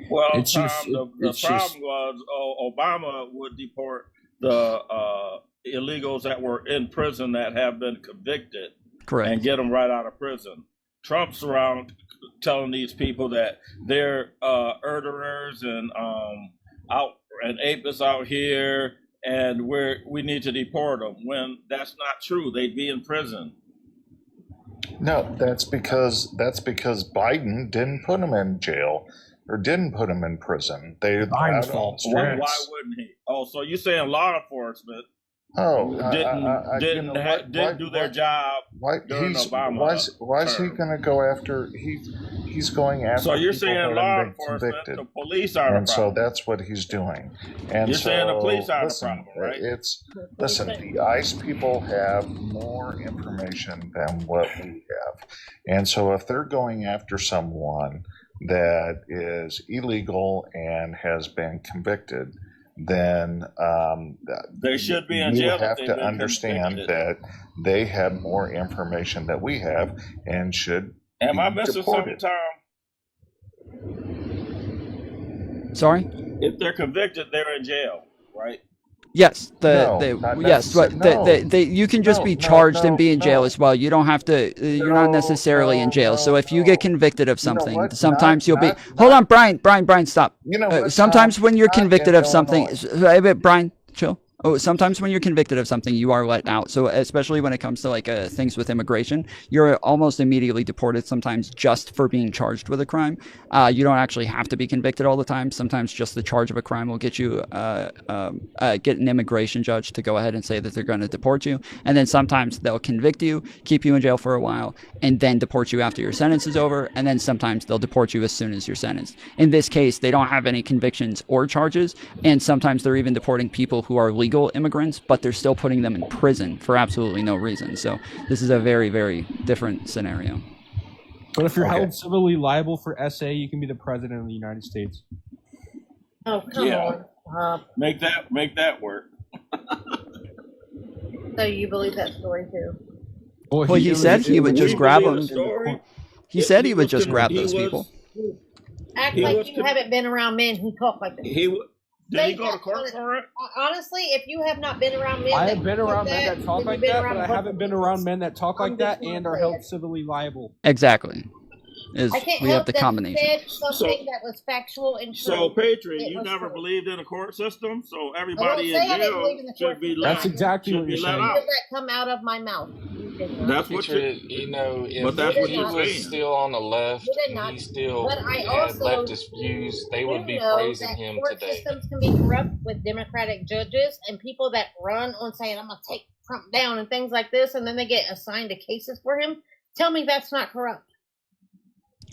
Well, It's Tom, just- the it's just- problem was Obama would deport the illegals that were in prison that have been convicted Correct. and get them right out of prison. Trump's around telling these people that they're murderers and apists out here, and we need to deport them. When that's not true, they'd be in prison. No, that's because Biden didn't put him in jail or didn't put him in prison. They Biden's out fault. on Why streets. wouldn't he? Oh, so you're saying law enforcement Oh, didn't do their job during Obama? Why is he term. going to go after? He's going after. So you're people saying who law haven't been enforcement, convicted. the police are And the so problem. that's what he's doing. And You're so, saying the police are the listen, problem, right? Listen, the ICE people have more information than what we have. And so if they're going after someone that is illegal and has been convicted, then They should be in you jail if have they've to been understand convicted. that they have more information that we have and should Am I be missing something, deported. Tom? Sorry? If they're convicted, they're in jail, right? Yes, No, not yes, but necessarily. No. you can just No, be no, charged and no, be in jail no. as well. You don't have to. You're not No, necessarily in jail. So no, if you get no. convicted of You know something, what? sometimes Not- you'll be. not- Hold not- on, Brian, stop. You know what, Sometimes Tom? when you're Not convicted in of something, Illinois. Brian, chill. Oh, sometimes when you're convicted of something, you are let out. So especially when it comes to like things with immigration, you're almost immediately deported. Sometimes just for being charged with a crime. You don't actually have to be convicted all the time. Sometimes just the charge of a crime will get you get an immigration judge to go ahead and say that they're going to deport you. And then sometimes they'll convict you, keep you in jail for a while, and then deport you after your sentence is over. And then sometimes they'll deport you as soon as you're sentenced. In this case, they don't have any convictions or charges, and sometimes they're even deporting people who are legal immigrants, but they're still putting them in prison for absolutely no reason. So this is a very, very different scenario. But if you're Okay. held civilly liable for SA, you can be the president of the United States. Oh, come Yeah. on. Make that work. So you believe that story too? Well, he said he would just We grab believe them. the story. He said he would was just con- grab he those was- people. Act He like was you con- haven't been around men who talk like that. Did he go to court for it? Honestly, if you have not been around men, I that have been talk around men that talk then like you've been that, around but I a bunch haven't of been idiots. around men that talk I'm like that just and gonna are say held it. civilly liable. Exactly. Is I can't we have help the that he combination. said something that was factual and true. So, Patriot, It you was never true. believed in the court system, so I won't everybody say in I didn't jail believe in the court should be system. That's let exactly what you're let saying. out. Did that come out of my mouth? You did not. That's what Patriot, you. if But that's You what did he you're not. was saying. still on the left You did and not. he still But I had also leftist views, they would do be know praising that him court today. systems can be corrupt with Democratic judges and people that run on saying, I'm going to take Trump down and things like this, and then they get assigned to cases for him. Tell me that's not corrupt.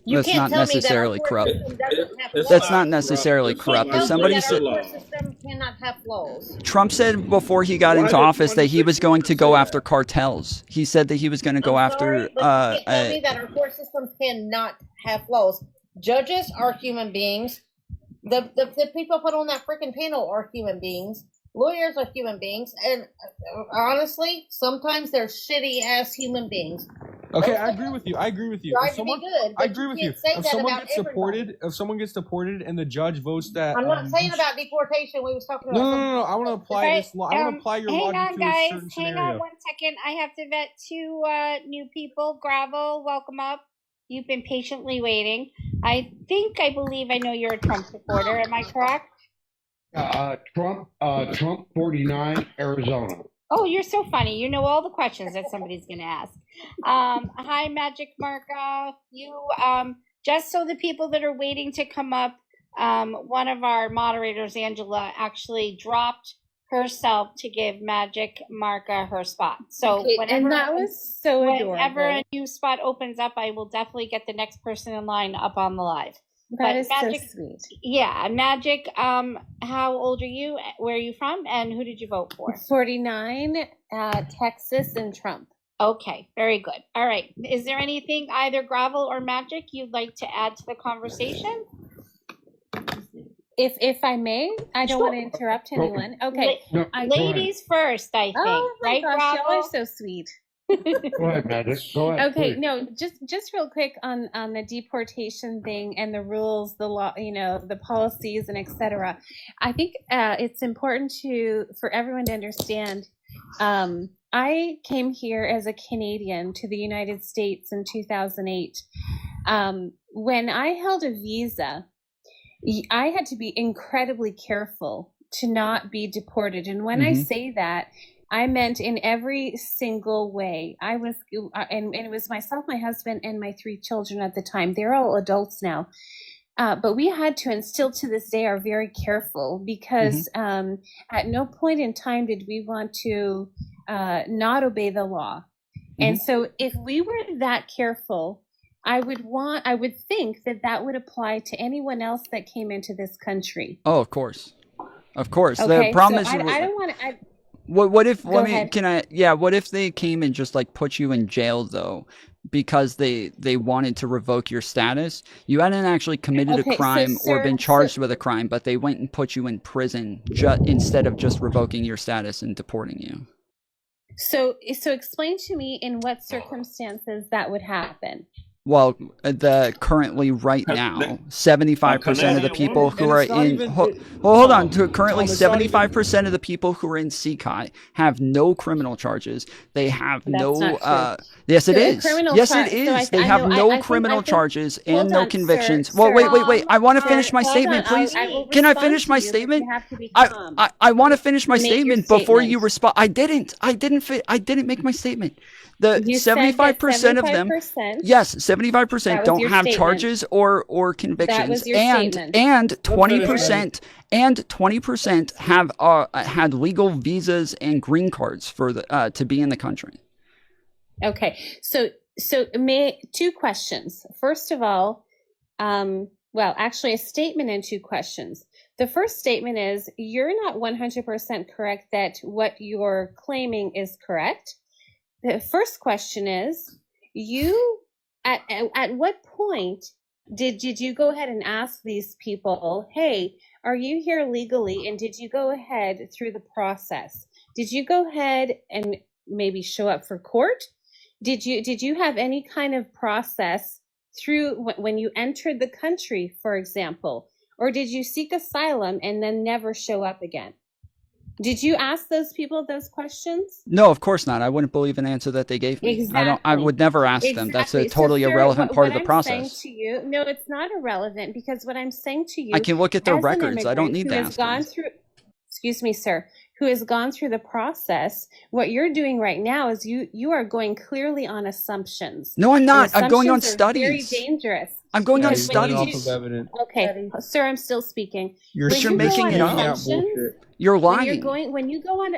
You That's can't not tell me that our necessarily court corrupt. system doesn't have It's flaws. That's not necessarily It's corrupt. If Tell me somebody that our said, court system cannot have flaws. Trump said before he got into office that he was going to go after cartels. He said that he was going to go I'm after. sorry, but you can't tell me that our court systems cannot have flaws. Judges are human beings. The people put on that freaking panel are human beings. Lawyers are human beings, and honestly, sometimes they're shitty ass human beings. Okay, I agree with you. I agree with you. Try If to someone, be good, I but agree you with you. can't say If that someone about gets everybody. deported, if someone gets deported and the judge votes that, I'm not saying about deportation. We was talking about no. I want to apply Okay, this law. I want to apply your hang logic on, to a guys. certain Hang scenario. on 1 second. I have to vet two new people. Gravel, welcome up. You've been patiently waiting. I believe I know you're a Trump supporter. Am I correct? Trump 49, Arizona. Oh, you're so funny. You know all the questions that somebody's going to ask. Hi, Magic Marka. Just so the people that are waiting to come up, one of our moderators, Angela, actually dropped herself to give Magic Marka her spot. So Okay, and that was so adorable. Whenever a new spot opens up, I will definitely get the next person in line up on the live. That is Magic, so sweet. Yeah, Magic, how old are you? Where are you from? And who did you vote for? 49, Texas, and Trump. Okay, very good. All right. Is there anything, either Gravel or Magic, you'd like to add to the conversation? If I may, I don't want to interrupt anyone. Okay. Ladies first, I think. Oh my right, gosh, y'all Gravel? are so sweet. Go ahead, Magic. Go ahead. Okay, please. no, just real quick on the deportation thing and the rules, the law, the policies and etc. I think it's important for everyone to understand. I came here as a Canadian to the United States in 2008. When I held a visa, I had to be incredibly careful to not be deported. And when I say that, I meant in every single way. And it was myself, my husband, and my 3 children at the time. They're all adults now. But we had to, and still to this day are very careful because at no point in time did we want to not obey the law. And so if we were that careful, I would think that would apply to anyone else that came into this country. Oh, of course. Okay, the problem is, I don't want to. What if? Go ahead. What if they came and just like put you in jail though, because they wanted to revoke your status? You hadn't actually committed a crime or been charged with a crime, but they went and put you in prison instead of just revoking your status and deporting you. So explain to me in what circumstances that would happen. Well, currently right now, 75% of the people who are in hold on. Currently, 75% of the people who are in CKI have no criminal charges. They have yes, it is. Yes, it is. They have no criminal charges and no convictions. Well, wait. I want to finish my statement, please. Can I finish my statement? I want to finish my statement before you respond. I didn't make my statement. The 75% of them, yes, 75% don't have charges or convictions, and 20% have had legal visas and green cards for to be in the country. Okay, so 2 questions. First of all, actually a statement and 2 questions. The first statement is you're not 100% correct that what you're claiming is correct. The first question is, you at what point did you go ahead and ask these people, hey, are you here legally? And did you go ahead through the process? Did you go ahead and maybe show up for court? Did you have any kind of process through when you entered the country, for example? Or did you seek asylum and then never show up again? Did you ask those people those questions? No, of course not. I wouldn't believe an answer that they gave me. Exactly. I would never ask them. That's a Exactly. totally sir, irrelevant part of the I'm process. saying to you, no, it's not irrelevant, because what I'm saying to you, I can look at their as an records. I don't immigrant need who to has ask them. gone through, excuse me, sir, who has gone through the process, what you're doing right now is you are going clearly on assumptions. No, I'm not. And I'm going on assumptions are very studies. dangerous. I'm going on He's going off studies. of evidence. Okay, sir, I'm still speaking. You're But you're making it up. You're lying. When you go on,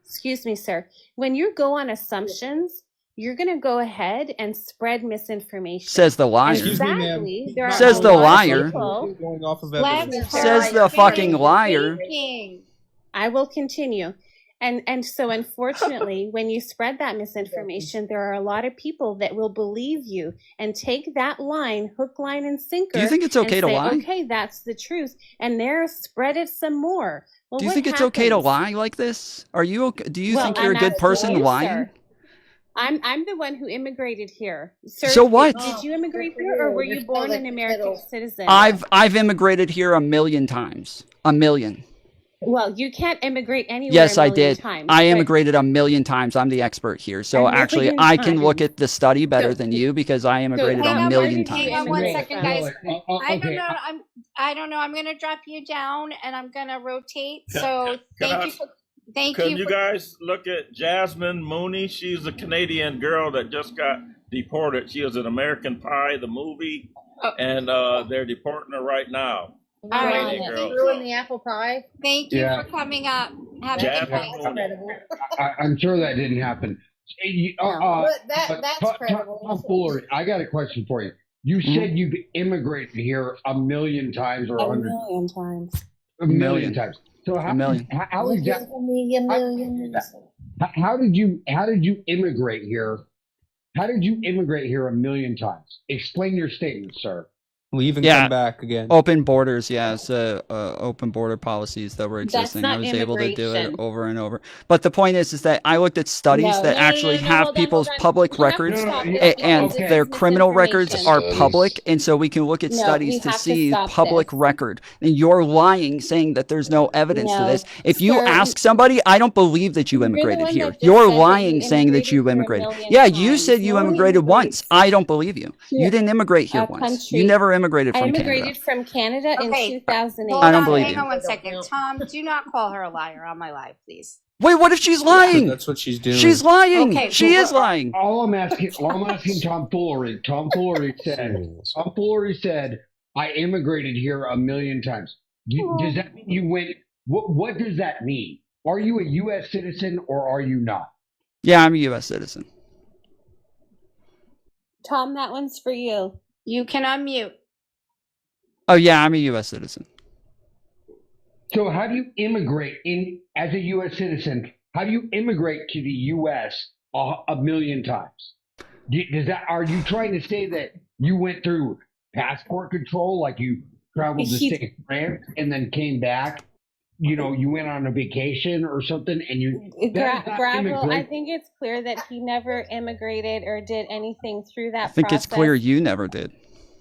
excuse me, sir, when you go on assumptions, you're going to go ahead and spread misinformation. Says the liar. Excuse me, ma'am. Exactly. There are Says a the lot of liar. people- Going off of Let evidence. her Says the fucking liar. speaking. I will continue. And so unfortunately, when you spread that misinformation, there are a lot of people that will believe you and take that line, hook, line, and sinker. Do you think it's okay and to say, lie? okay, that's the truth. And there, spread it some more. Well, Do you what think it's okay to happens? lie like this? Are you okay? Do you Well, think you're a I'm good asking person you, lying? sir. I'm the one who immigrated here. Sir, So what? Did you immigrate here, or were you born an American citizen? I've immigrated here a million times. A million. Well, you can't immigrate anywhere. Yes, a I million did. Times, I but- immigrated a million times. I'm the expert here. So A actually, million I can look times. at the study better than you because I immigrated Hang a on, million hang on times. one second, guys. I don't okay. know. I don't know. I'm gonna drop you down and I'm gonna rotate. Can- So can thank I- you for thank Can you. you For, guys look at Jasmine Mooney? She's a Canadian girl that just got deported. She was in American Pie, the movie, and they're deporting her right now. All right. Canadian girl. Ruin the apple pie. Thank you Yeah. for coming up. Have a Yeah. good night. That's credible. I'm sure that didn't happen. But that's Tom credible. Foolery, I got a question for you. You said you've immigrated here a million times or A 100 million times. a million times. So how, A million. how is that? Give me a million. How did you immigrate here? How did you immigrate here a million times? Explain your statement, sir. Leave and Yeah. come back again. Open borders, yeah, it's open border policies that were That's existing. I not was able to do it immigration. over and over. But the point is that I looked at studies that actually have hold on, people's hold on. public We have to records stop this and because this their is criminal records misinformation. are public, and so we can look at No, studies we to have to see stop public this. record. And you're lying, saying that there's no evidence to No, this. If you sir, ask somebody, I don't believe that you you're the immigrated one here. that just You're said that lying, you saying that you immigrated immigrated. here a Yeah, million you said times. you No one immigrated once. immigrates I don't believe you. You here. didn't immigrate here A once. You country. never immigrated I from immigrated Canada. from Canada in Okay. 2008. Hold I don't on, believe hang you. on 1 second. Tom, do not call her a liar on my live, please. Wait, what if she's lying? That's what she's doing. She's lying. Okay, She is lying. All I'm asking Tom Foolery. Tom Foolery said, I immigrated here a million times. Does that mean you went? What does that mean? Are you a U.S. citizen or are you not? Yeah, I'm a U.S. citizen. Tom, that one's for you. You can unmute. Oh, yeah, I'm a U.S. citizen. So how do you immigrate as a U.S. citizen? How do you immigrate to the U.S. a million times? Are you trying to say that you went through passport control, like you traveled to say France and then came back? You know, you went on a vacation or something, and you. Gravel, I think it's clear that he never immigrated or did anything through that I think process. it's clear you never did.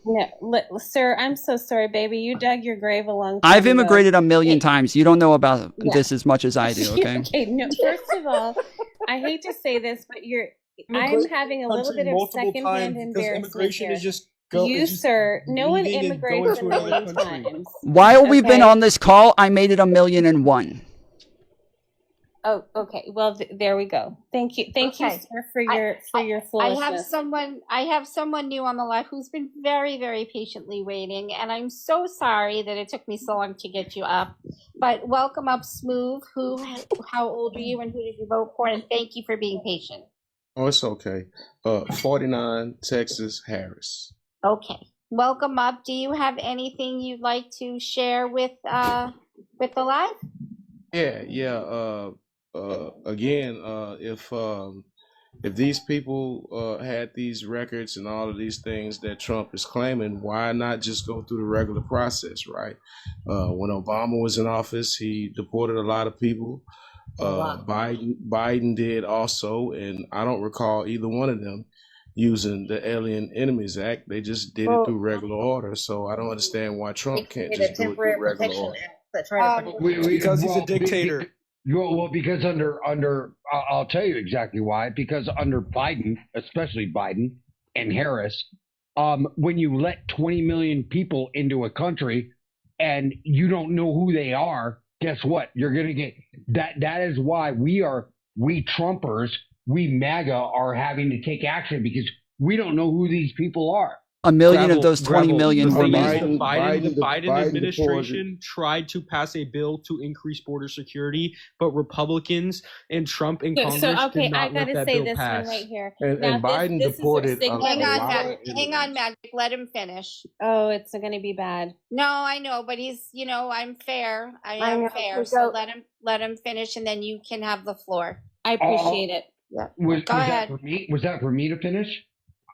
No, sir, I'm so sorry, baby. You dug your grave a long time I've ago. immigrated a million times. You don't know about Yeah. this as much as I do, okay? Okay, no, first of all, I hate to say this, but I'm having a little bit of secondhand embarrassment here. Sir, no one immigrates a million times. While we've been Okay? on this call, I made it 1,000,001. Oh, okay. Well, there we go. Thank you, Okay. sir, for your I foolishness. have someone new on the live who's been very, very patiently waiting, and I'm so sorry that it took me so long to get you up. But welcome up, Smooth. How old are you, and who did you vote for? And thank you for being patient. Oh, it's okay. 49 Texas Harris. Okay, welcome up. Do you have anything you'd like to share with the live? Yeah. Again, if these people had these records and all of these things that Trump is claiming, why not just go through the regular process, right? When Obama was in office, he deported a lot of people. Biden did also, and I don't recall either one of them using the Alien Enemies Act. They just did it through regular order. So I don't understand why Trump can't just do it through regular order. That's right. Because he's a dictator. Well, because I'll tell you exactly why. Because under Biden, especially Biden and Harris, when you let 20 million people into a country and you don't know who they are, guess what? You're gonna get that. That is why we Trumpers, we MAGA are having to take action because we don't know who these people are. A million of those 20 million The were thing is, made. the Biden Biden administration tried to pass a bill to increase border security, but Republicans and Trump in Congress okay, did I not let gotta that say bill this pass. one right here. And Now, Biden this is deported a a signal. Hang on, Magic. Let him finish. Oh, it's gonna be bad. No, I know, but he's, I'm fair. I I am know, fair. so So let him finish, and then you can have the floor. I appreciate it. Yeah. Was Go that ahead. for me? Was that for me to finish?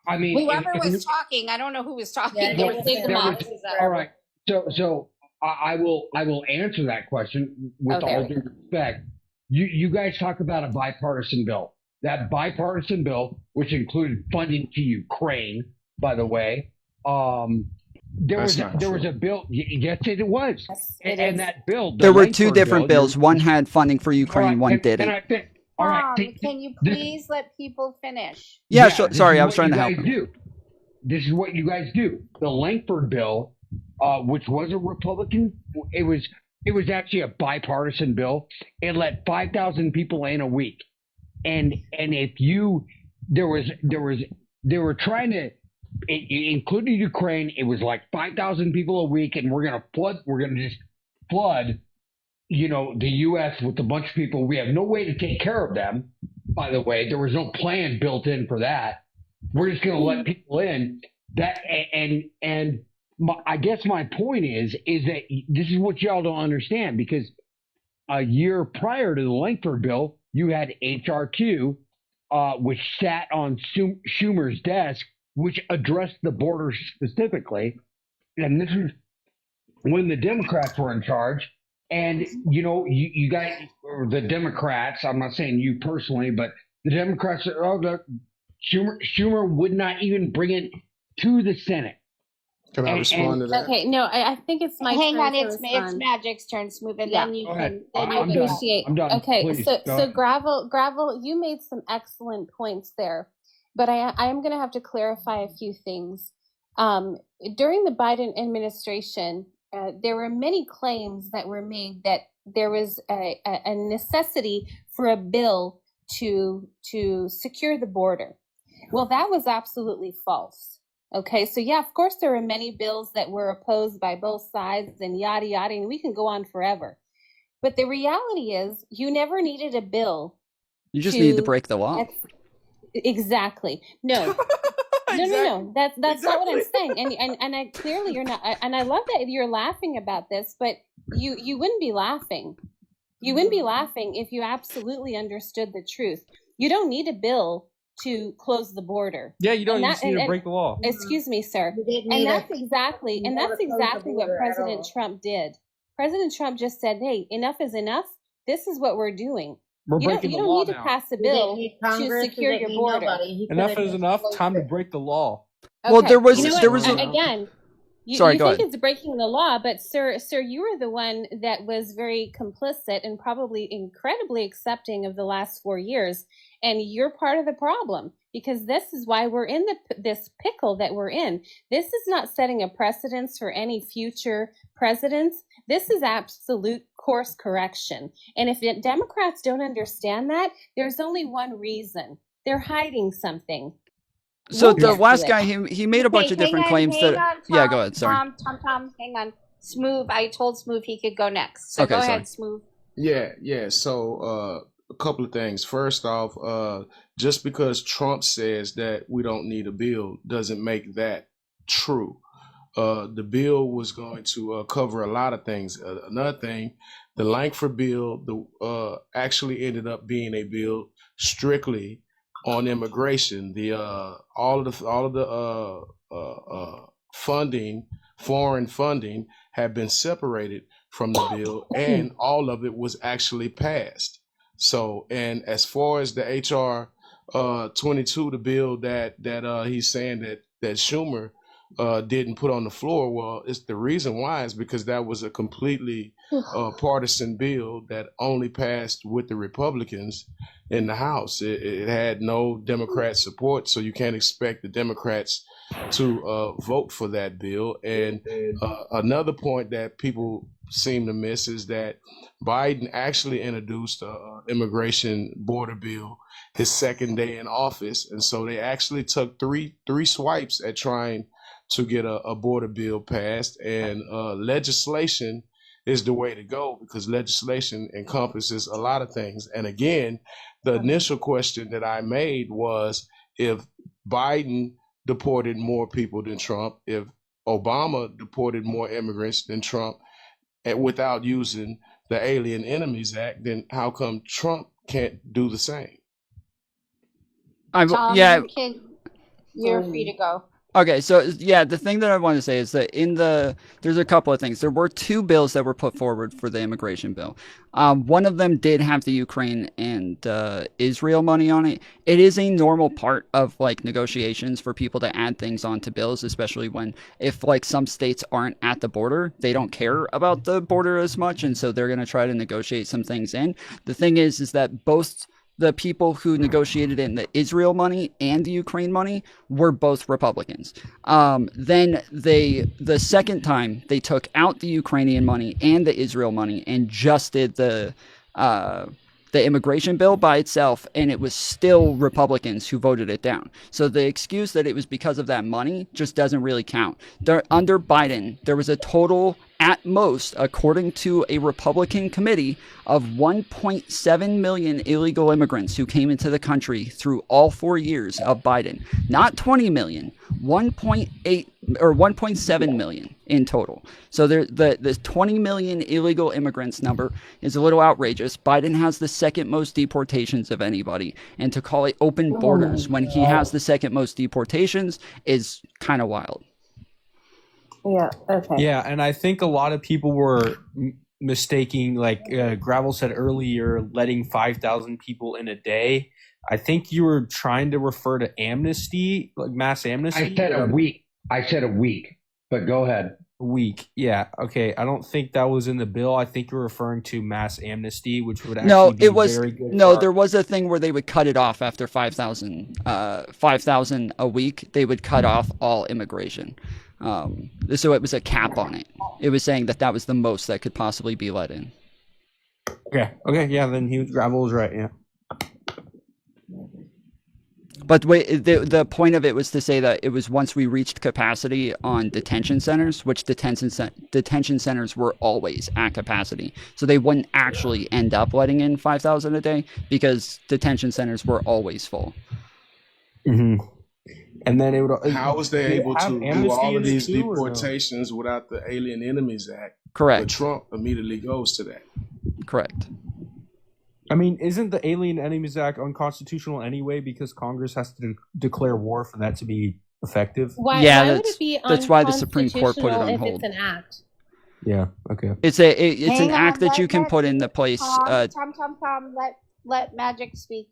I mean, Whoever if- was talking, I don't know who was talking. Yeah, There yeah, was yeah. some There was- boxes up. all right. So I will answer that question with Okay. all due respect. You guys talk about a bipartisan bill. That bipartisan bill, which included funding to Ukraine, by the way, there was a bill. Yes, it was. Yes, and that bill. There were Langford two different bill, bills. One had funding for Ukraine, one Can didn't. I finish? All right. Can you please let people finish? Yeah, this sorry, is I was what trying to you help. guys do. This is what you guys do. The Langford bill, which was a Republican, it was actually a bipartisan bill. It let 5,000 people in a week, and if they were trying to, including Ukraine, it was like 5,000 people a week, and we're gonna just flood, the U.S. with a bunch of people. We have no way to take care of them. By the way, there was no plan built in for that. We're just going to let people in. That I guess my point is that this is what y'all don't understand, because a year prior to the Langford bill, you had HR2, which sat on Schumer's desk, which addressed the border specifically, and this is when the Democrats were in charge. And, you guys, or the Democrats, I'm not saying you personally, but the Democrats, Schumer would not even bring it to the Senate. Can I respond to that? Okay, no, I think it's my Hang turn on, to it's respond. Magic's turn, Smooth, and Yeah. then you Go can. ahead. Then I you can. appreciate. I'm done. Okay, Please, so go ahead. gravel, you made some excellent points there, but I am going to have to clarify a few things. During the Biden administration, there were many claims that were made that there was a necessity for a bill to secure the border. Well, that was absolutely false. Okay, so yeah, of course there were many bills that were opposed by both sides and yada yada, and we can go on forever. But the reality is, you never needed a bill. You just need to break the law. Exactly. No. No. That's not what I'm saying. And I clearly you're not. And I love that you're laughing about this, but you wouldn't be laughing. You wouldn't be laughing if you absolutely understood the truth. You don't need a bill to close the border. Yeah, you don't need to break the law. Excuse me, sir. need That's it. exactly You never closed the what border at President all. Trump did. President Trump just said, "Hey, enough is enough. This is what we're doing. We're You breaking the don't law need to now. pass a He didn't bill need to Congress, he secure didn't your need border." nobody. He Enough could've is just enough. closed Time to it. break the law. Well, Okay, there was you know there what? was a Again. Sorry, You go think ahead. it's breaking the law, but sir, you were the one that was very complicit and probably incredibly accepting of the last 4 years, and you're part of the problem, because this is why we're in this pickle that we're in. This is not setting a precedence for any future presidents. This is absolute course correction. And if the Democrats don't understand that, there's only one reason. They're hiding something. So We'll the get to last it. guy, he made a bunch of different claims hang that. on, Yeah, go ahead. Sorry. Tom, hang on. Smooth, I told Smooth he could go next. So Okay, go sorry. ahead, Smooth. Yeah. So a couple of things. First off, just because Trump says that we don't need a bill doesn't make that true. The bill was going to cover a lot of things. Another thing, the Langford bill actually ended up being a bill strictly on immigration. The all of the funding, foreign funding, had been separated from the bill, and all of it was actually passed. So, and as far as the HR 22, the bill that he's saying that Schumer didn't put on the floor, well, it's the reason why is because that was a completely partisan bill that only passed with the Republicans in the House. It had no Democrat support, so you can't expect the Democrats to vote for that bill. And another point that people seem to miss is that Biden actually introduced an immigration border bill his second day in office, and so they actually took three swipes at trying to get a border bill passed. And legislation is the way to go, because legislation encompasses a lot of things. And again, the initial question that I made was, if Biden deported more people than Trump, if Obama deported more immigrants than Trump, and without using the Alien Enemies Act, then how come Trump can't do the same? Tom, Yeah. you're free to go. Okay, so yeah, the thing that I want to say is that there's a couple of things. There were two bills that were put forward for the immigration bill. One of them did have the Ukraine and Israel money on it. It is a normal part of like negotiations for people to add things onto bills, especially if like some states aren't at the border, they don't care about the border as much, and so they're going to try to negotiate some things in. The thing is that both the people who negotiated in the Israel money and the Ukraine money were both Republicans. Then the second time they took out the Ukrainian money and the Israel money and just did the immigration bill by itself, and it was still Republicans who voted it down. So the excuse that it was because of that money just doesn't really count. Under Biden, there was a total, at most, according to a Republican committee, of 1.7 million illegal immigrants who came into the country through all 4 years of Biden. Not 20 million, 1.8 or 1.7 million in total. So the 20 million illegal immigrants number is a little outrageous. Biden has the second most deportations of anybody, and to call it open borders when he has the second most deportations is kind of wild. Yeah. Okay. Yeah, and I think a lot of people were mistaking, like Gravel said earlier, letting 5,000 people in a day. I think you were trying to refer to amnesty, like mass amnesty. I said a week, but go ahead. A week, yeah, okay. I don't think that was in the bill. I think you're referring to mass amnesty, which would actually be very good. No, there was a thing where they would cut it off after 5,000 a week. They would cut off all immigration. So it was a cap on it. It was saying that was the most that could possibly be let in. Okay, yeah, then Gravel was right, yeah. But wait, the point of it was to say that it was once we reached capacity on detention centers, which detention centers were always at capacity. So they wouldn't actually end up letting in 5,000 a day because detention centers were always full. Mm-hmm. And then it would. How was they able to do all of these deportations without the Alien Enemies Act? Correct. But Trump immediately goes to that. Correct. I mean, isn't the Alien Enemies Act unconstitutional anyway because Congress has to declare war for that to be effective? Why would it be that's why the Supreme Court put it on hold. If it's an act. Yeah. Okay. It's an act that you can put into place. Tom, let Magic speak.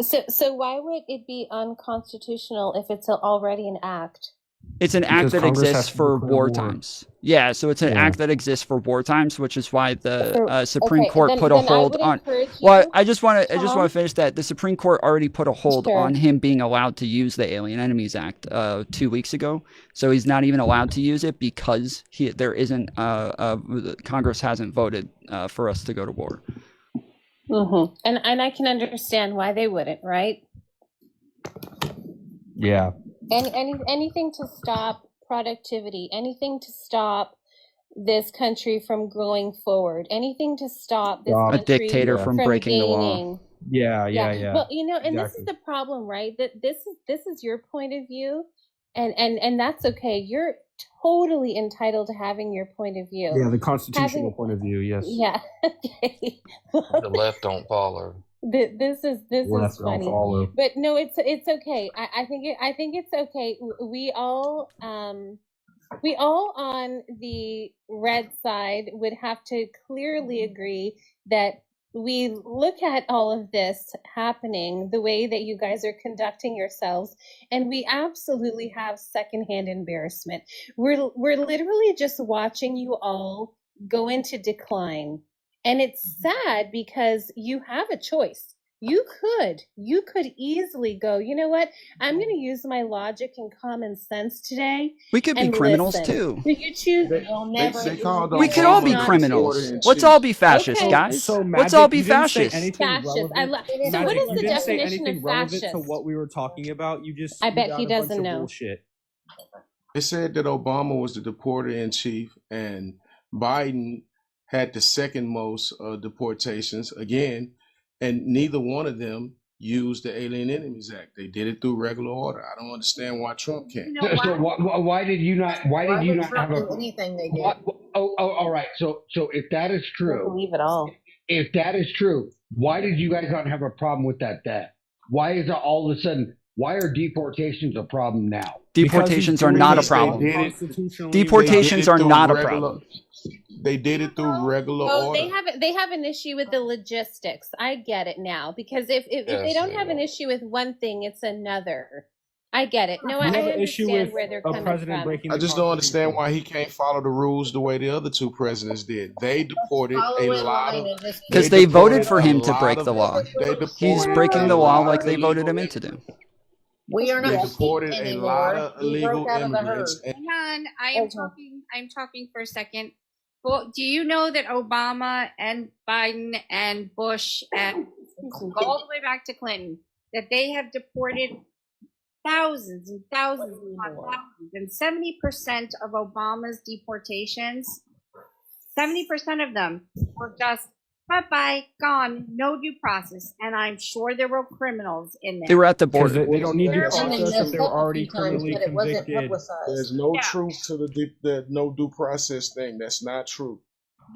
So why would it be unconstitutional if it's already an act? It's an act that exists for war times. Yeah, so it's an act that exists for war times, which is why the Supreme Court put a hold on. Well, I just want to finish that. The Supreme Court already put a hold on him being allowed to use the Alien Enemies Act 2 weeks ago. So he's not even allowed to use it because Congress hasn't voted for us to go to war. Mm-hmm. And I can understand why they wouldn't, right? Yeah. Anything to stop productivity, anything to stop this country from going forward, anything to stop this country a dictator from breaking the law. Yeah. Well, and this is the problem, right? That this is your point of view, and that's okay. You're totally entitled to having your point of view. Yeah, the constitutional point of view. Yes. Yeah. Okay. The left don't follow. This is funny, follow. but no, it's okay. I think it's okay. We all on the red side would have to clearly agree that we look at all of this happening the way that you guys are conducting yourselves, and we absolutely have secondhand embarrassment. We're literally just watching you all go into decline. And it's sad because you have a choice. You could easily go, you know what? I'm going to use my logic and common sense today. We could be criminals too. So you choose. We could all be criminals. Let's all be fascists, Okay. guys. So Let's Magic, all be you didn't say fascists. anything Fascist. relevant. So what Magic, is the you didn't say definition anything of relevant to fascist? what we were talking about. You just I bet spewed he out a bunch doesn't of know. bullshit. They said that Obama was the deporter in chief, and Biden had the second most deportations again, and neither one of them used the Alien Enemies Act. They did it through regular order. I don't understand why Trump can't. You know Why did you not? Why did you not Trump have a? do anything they did? All right. So if that is I true, don't believe it all. if that is true, why did you guys not have a problem with that then? Why is it all of a sudden? Why are deportations a problem now? Deportations are not a problem. Deportations are not a problem. They did it through regular Oh, order. they have an issue with the logistics. I get it now because if they don't have an issue with one thing, it's another. I get it. No, I You have an issue understand with where they're a coming president from. breaking I the just don't understand why he can't follow the rules the way the other two presidents did. They deported a lot of Because they voted for him a to lot break of- the law. They He's deported breaking a the law lot like of they voted illegal him in to do. We are They not deported sheep a lot anymore. of We illegal broke out of the herd. immigrants. And Hang on, I'm talking for a second. Well, do you know that Obama and Biden and Bush and all the way back to Clinton, that they have deported thousands and thousands upon thousands, and 70% of Obama's deportations, 70% of them were just bye-bye, gone, no due process. And I'm sure there were criminals in there. They were at the border. They don't need due And they process if messed they were up a already few times, criminally but it wasn't convicted. publicized. there's no truth to the no due process thing. That's not true.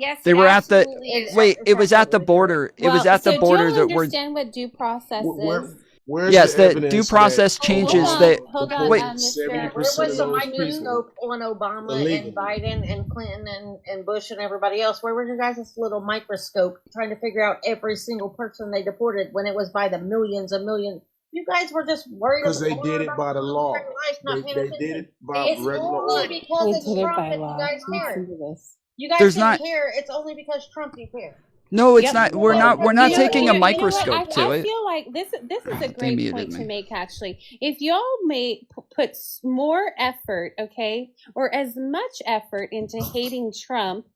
Yes, They were at the absolutely it is. wait. It was at the border. It was at the so border do you that were. understand what due process is? Where's Yes, the evidence due process that changes Obama that. Hold on, Wait, Mr. There 70% was of a those people microscope on Obama illegal. and Biden and Clinton and Bush and everybody else. Where were you guys' little microscope trying to figure out every single person they deported when it was by the millions and millions? You guys were just worried Because they did it about by the law. life, not paying They attention. did it by It's regular only order. because it's Trump that you guys care. You guys There's didn't not- care. It's only because Trump you care. No, it's Yep. not. We're not. We're not taking a microscope I to it. feel like this is a great muted point me. to make. Actually, if y'all may put more effort, okay, or as much effort into hating Trump,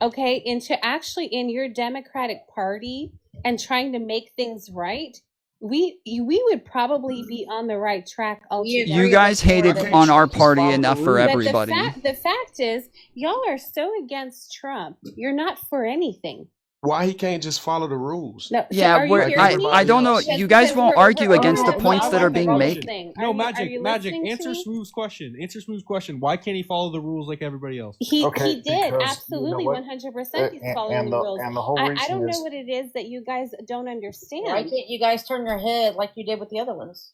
okay, into actually in your Democratic Party and trying to make things right, we would probably be on the right track altogether. You guys hated on our party enough for But everybody. the fact is, y'all are so against Trump. You're not for anything. Why he can't just follow the rules? No, so Yeah, are you we're, hearing me? I don't know. You guys won't argue against the points that are being made. No, Are Magic, you Magic. listening to Answer me? Smooth's question. Answer Smooth's question. Why can't he follow the rules like everybody else? He did because absolutely you know what? 100%. He's following And the the- rules. and the whole I reason don't know is- what it is that you guys don't understand. Why can't you guys turn your head like you did with the other ones?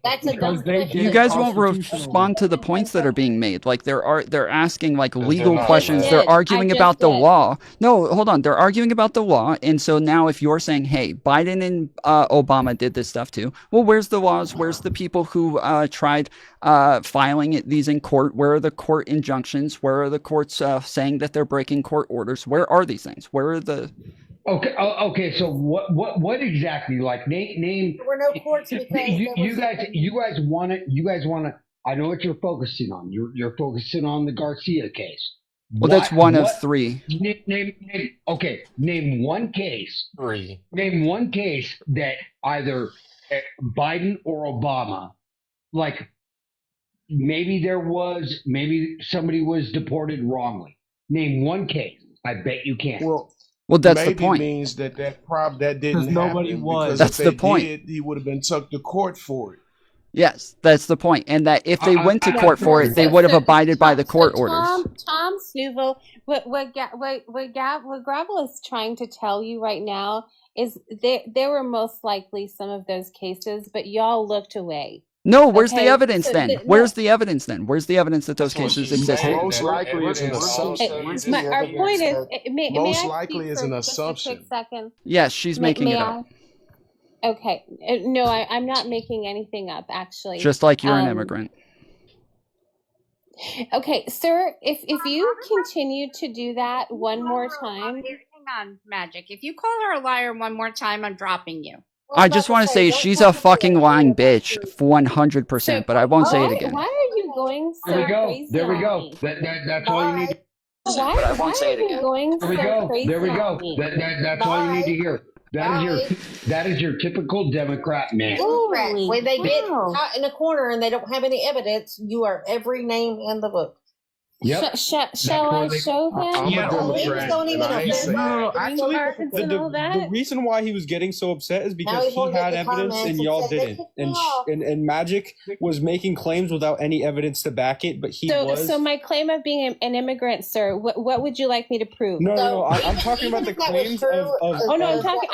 That's a dumb question. You guys won't respond to the points that are being made. Like they're asking like legal not questions. allowed. They're arguing I about just the did. law. No, hold on. They're arguing about the law. And so now if you're saying, hey, Biden and Obama did this stuff too, well, where's the laws? Where's the people who tried filing these in court? Where are the court injunctions? Where are the courts saying that they're breaking court orders? Where are these things? Where are the... Okay. So what exactly? Like name. There were no courts because You guys want to. I know what you're focusing on. You're focusing on the Garcia case. Well, that's one of three. Name one case. Three. Name one case that either Biden or Obama, like maybe somebody was deported wrongly. Name one case. I bet you can't. Well, that's the maybe point. means that didn't happen. nobody was. Because That's if the they point. did, he would have been took to court for it. Yes, that's the point. And that if they went to I- court for it, they would have abided by the court orders. Tom Snuvel, what Gravel is trying to tell you right now is there were most likely some of those cases, but y'all looked away. No, where's the Okay, evidence so then? no. Where's the evidence then? Where's the evidence that those That's what cases she's exist? saying. Most likely it's an assumption. Our point is, may Most I likely speak is for an just a quick assumption. second? Yes, she's making May it I? up. Okay, no, I'm not making anything up. Actually, Just like you're an immigrant. Okay, sir, if you continue to do that one more time. Hang on, Magic. If you call her a liar one more time, I'm dropping you. I just want to say she's a fucking lying bitch, 100%, but I won't say it again. Why are you going so There we go. crazy There we on go. me? That's all you need. Why are you going so There we go. crazy There we on go. me? That's all you need to hear. That is your typical Democrat man. Holy When they get cow. caught in a corner and they don't have any evidence, you are every name in the book. Yep. Shall I show him? I'm a Democrat, and I ain't saying No, actually, cards and all the that? reason why he was getting so upset is Now because he's he looking had at the evidence comments and and y'all said, "They didn't. pissed me off." And Magic was making claims without any evidence to back it, but he was. So my claim of being an immigrant, sir, what would you like me to prove? No. I'm talking about the claims of. Oh no, I'm talking.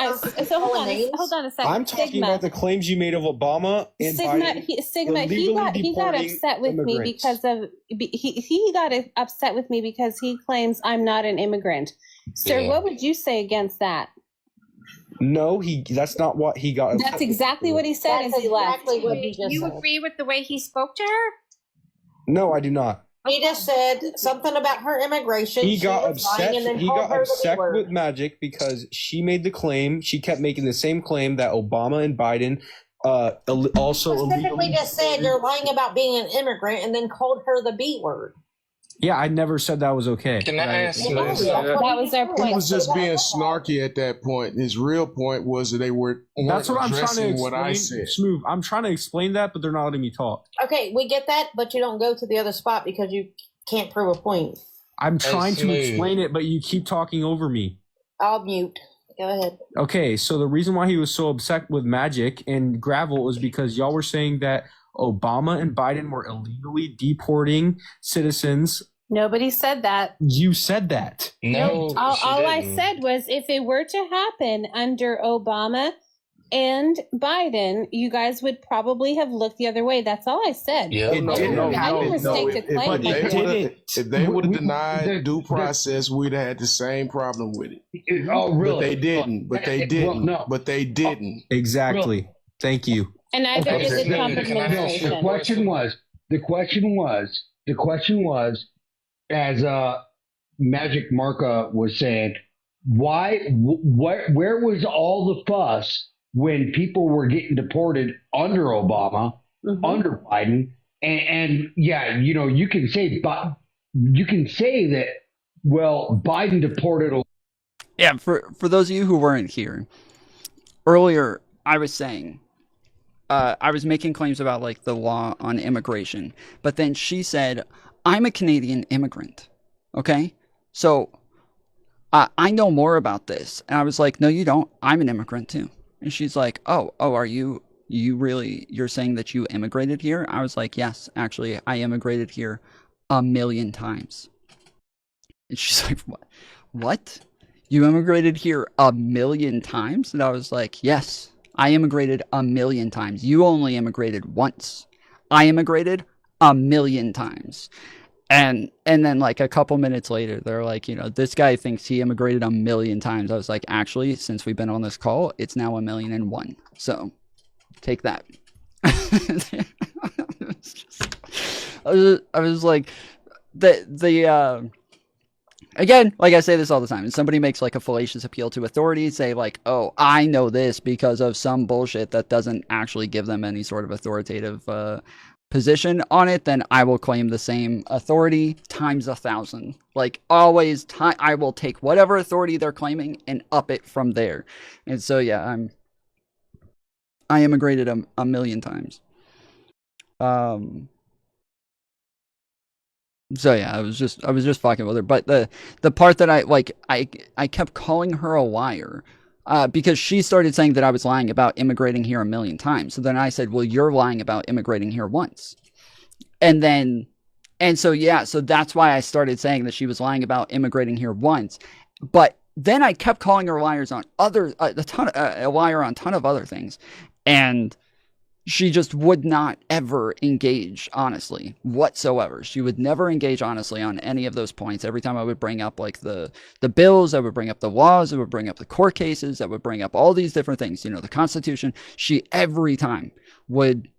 So hold on a second. I'm talking about the claims you made of Obama and Biden. Sigma, he got upset with me because of he got upset with me because he claims I'm not an immigrant. Sir, Yeah. what would you say against that? No, that's not what he got. That's exactly what he said as he left. Exactly what he just You said. agree with the way he spoke to her? No, I do not. He just said something about her immigration. He She got was lying upset. and then He called got her the upset B-word. with Magic because she made the claim. She kept making the same claim that Obama and Biden also Specifically illegally. just said you're lying about being an immigrant and then called her the B word. Yeah, I never said that was okay. Can I ask you this? this? That was their He point. was just being snarky at that point. His real point was that they weren't That's what I'm trying to addressing explain. what I said. Smooth. I'm trying to explain that, but they're not letting me talk. Okay, we get that, but you don't go to the other spot because you can't prove a point. I'm trying to Smooth. explain it, but you keep talking over me. I'll mute. Go ahead. Okay, so the reason why he was so upset with Magic and Gravel was because y'all were saying that Obama and Biden were illegally deporting citizens. Nobody said that. You said that. No, All I said was if it were to happen under Obama and Biden, you guys would probably have looked the other way. That's all I said. Yeah, I didn't mistake to claim If they would have denied due process, we'd have had the same problem with it. Oh, really? But they didn't. But they didn't. no. But they didn't. Exactly. Thank you. And neither Okay, is the Trump can I ask you administration. The question was, as Magic Marca was saying, where was all the fuss when people were getting deported under Obama, under Biden, and yeah, you can say, but you can say that, well, Biden deported. Yeah, for those of you who weren't here earlier, I was saying I was making claims about like the law on immigration, but then she said, I'm a Canadian immigrant. Okay, so I know more about this, and I was like, no, you don't. I'm an immigrant too. And she's like, oh, are you really? You're saying that you immigrated here? I was like, yes, actually, I immigrated here 1,000,000 times. And she's like, what? You immigrated here 1,000,000 times? And I was like, yes, I immigrated 1,000,000 times. You only immigrated once. I immigrated 1,000,000 times. And then like a couple minutes later, they're like, this guy thinks he immigrated 1,000,000 times. I was like, actually, since we've been on this call, it's now 1,000,001. So take that. I was like, again, like I say this all the time, and somebody makes like a fallacious appeal to authority, say like, oh, I know this because of some bullshit that doesn't actually give them any sort of authoritative position on it, then I will claim the same authority times 1,000. Like always, I will take whatever authority they're claiming and up it from there. And so yeah, I immigrated 1,000,000 times. So yeah, I was just fucking with her. But the part that I kept calling her a liar. Because she started saying that I was lying about immigrating here 1,000,000 times. So then I said, well, you're lying about immigrating here once. So that's why I started saying that she was lying about immigrating here once. But then I kept calling her liars on a liar on a ton of other things. And she just would not ever engage honestly whatsoever. She would never engage honestly on any of those points. Every time I would bring up like the bills, I would bring up the laws, I would bring up the court cases, I would bring up all these different things, the Constitution. She every time would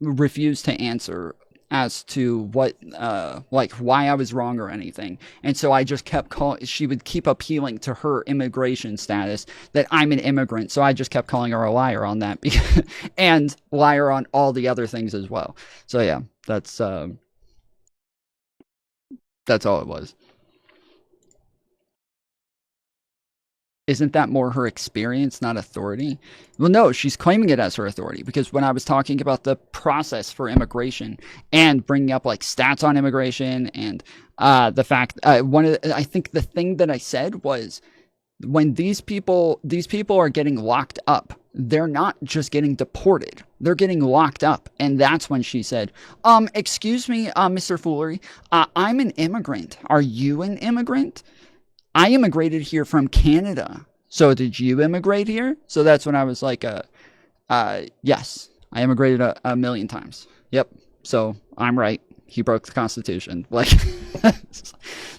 refuse to answer as to what, like, why I was wrong or anything. And so I just kept she would keep appealing to her immigration status that I'm an immigrant. So I just kept calling her a liar on that, and liar on all the other things as well. So yeah, that's all it was. Isn't that more her experience, not authority? Well, no, she's claiming it as her authority, because when I was talking about the process for immigration and bringing up like stats on immigration and the fact, I think the thing that I said was, when these people are getting locked up, they're not just getting deported, they're getting locked up. And that's when she said, excuse me, Mr. Foolery, I'm an immigrant. Are you an immigrant? I immigrated here from Canada. So did you immigrate here? So that's when I was like, yes, I immigrated a million times. Yep. So I'm right. He broke the Constitution. Like,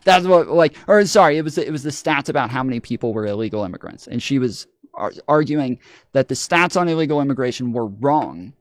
that's what, like, or sorry, it was the stats about how many people were illegal immigrants. And she was arguing that the stats on illegal immigration were wrong.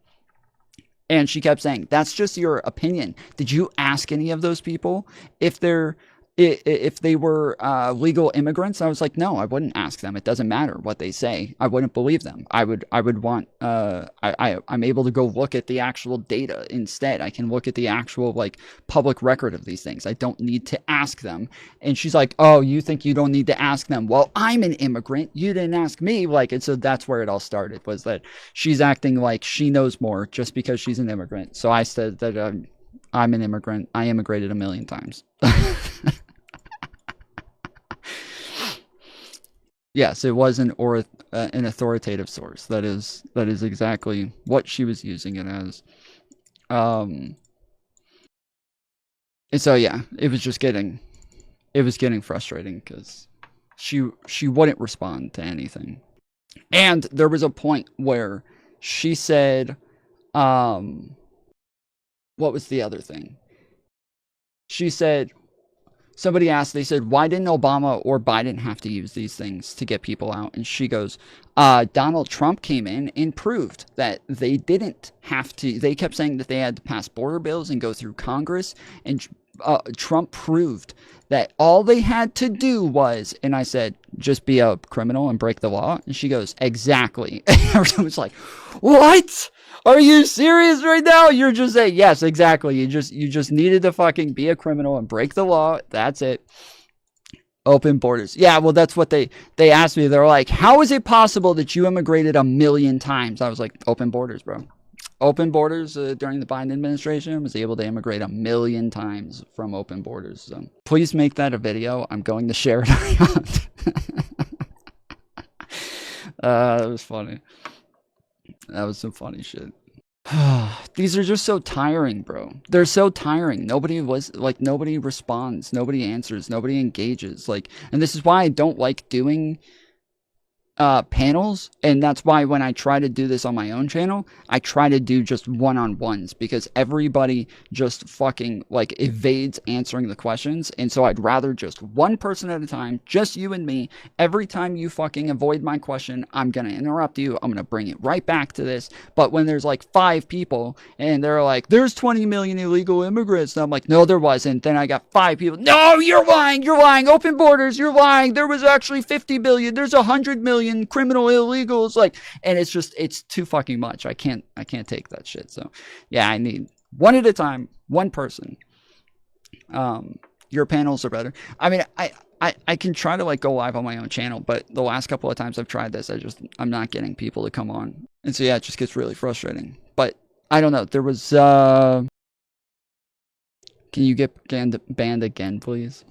And she kept saying, that's just your opinion. Did you ask any of those people if they were legal immigrants? I was like, no, I wouldn't ask them. It doesn't matter what they say. I wouldn't believe them. I would want, I'm able to go look at the actual data instead. I can look at the actual like public record of these things. I don't need to ask them. And she's like, oh, you think you don't need to ask them? Well, I'm an immigrant. You didn't ask me. Like, and so that's where it all started, was that she's acting like she knows more just because she's an immigrant. So I said that I'm an immigrant. I immigrated a million times. Yes, it was an authoritative source. That is exactly what she was using it as. And so yeah, it was getting frustrating because she wouldn't respond to anything. And there was a point where she said, what was the other thing? She said, somebody asked, they said, why didn't Obama or Biden have to use these things to get people out? And she goes, Donald Trump came in and proved that they didn't have to. They kept saying that they had to pass border bills and go through Congress. And Trump proved that all they had to do was, and I said, just be a criminal and break the law. And she goes, exactly. And everyone was like, what? Are you serious right now? You're just saying, yes, exactly. You just needed to fucking be a criminal and break the law. That's it. Open borders. Yeah, well, that's what they asked me. They're like, how is it possible that you immigrated a million times? I was like, open borders, bro. Open borders during the Biden administration. Was able to immigrate a million times from open borders. So please make that a video. I'm going to share it around. That was funny. That was some funny shit. These are just so tiring, bro. They're so tiring. Nobody responds. Nobody answers. Nobody engages. Like, and this is why I don't like doing panels, and that's why when I try to do this on my own channel, I try to do just one-on-ones, because everybody just fucking like evades answering the questions. And so I'd rather just one person at a time, just you and me. Every time you fucking avoid my question, I'm gonna interrupt you. I'm gonna bring it right back to this. But when there's like 5 people and they're like, there's 20 million illegal immigrants, and I'm like, no, there wasn't. Then I got 5 people, no, you're lying, open borders, you're lying, there was actually 50 billion, there's 100 million criminal illegals, like, and it's too fucking much. I can't take that shit. So yeah, I need one at a time, one person. Your panels are better. I mean, I can try to like go live on my own channel, but the last couple of times I've tried this, I'm not getting people to come on. And so yeah, it just gets really frustrating. But I don't know. There was can you get banned again, please?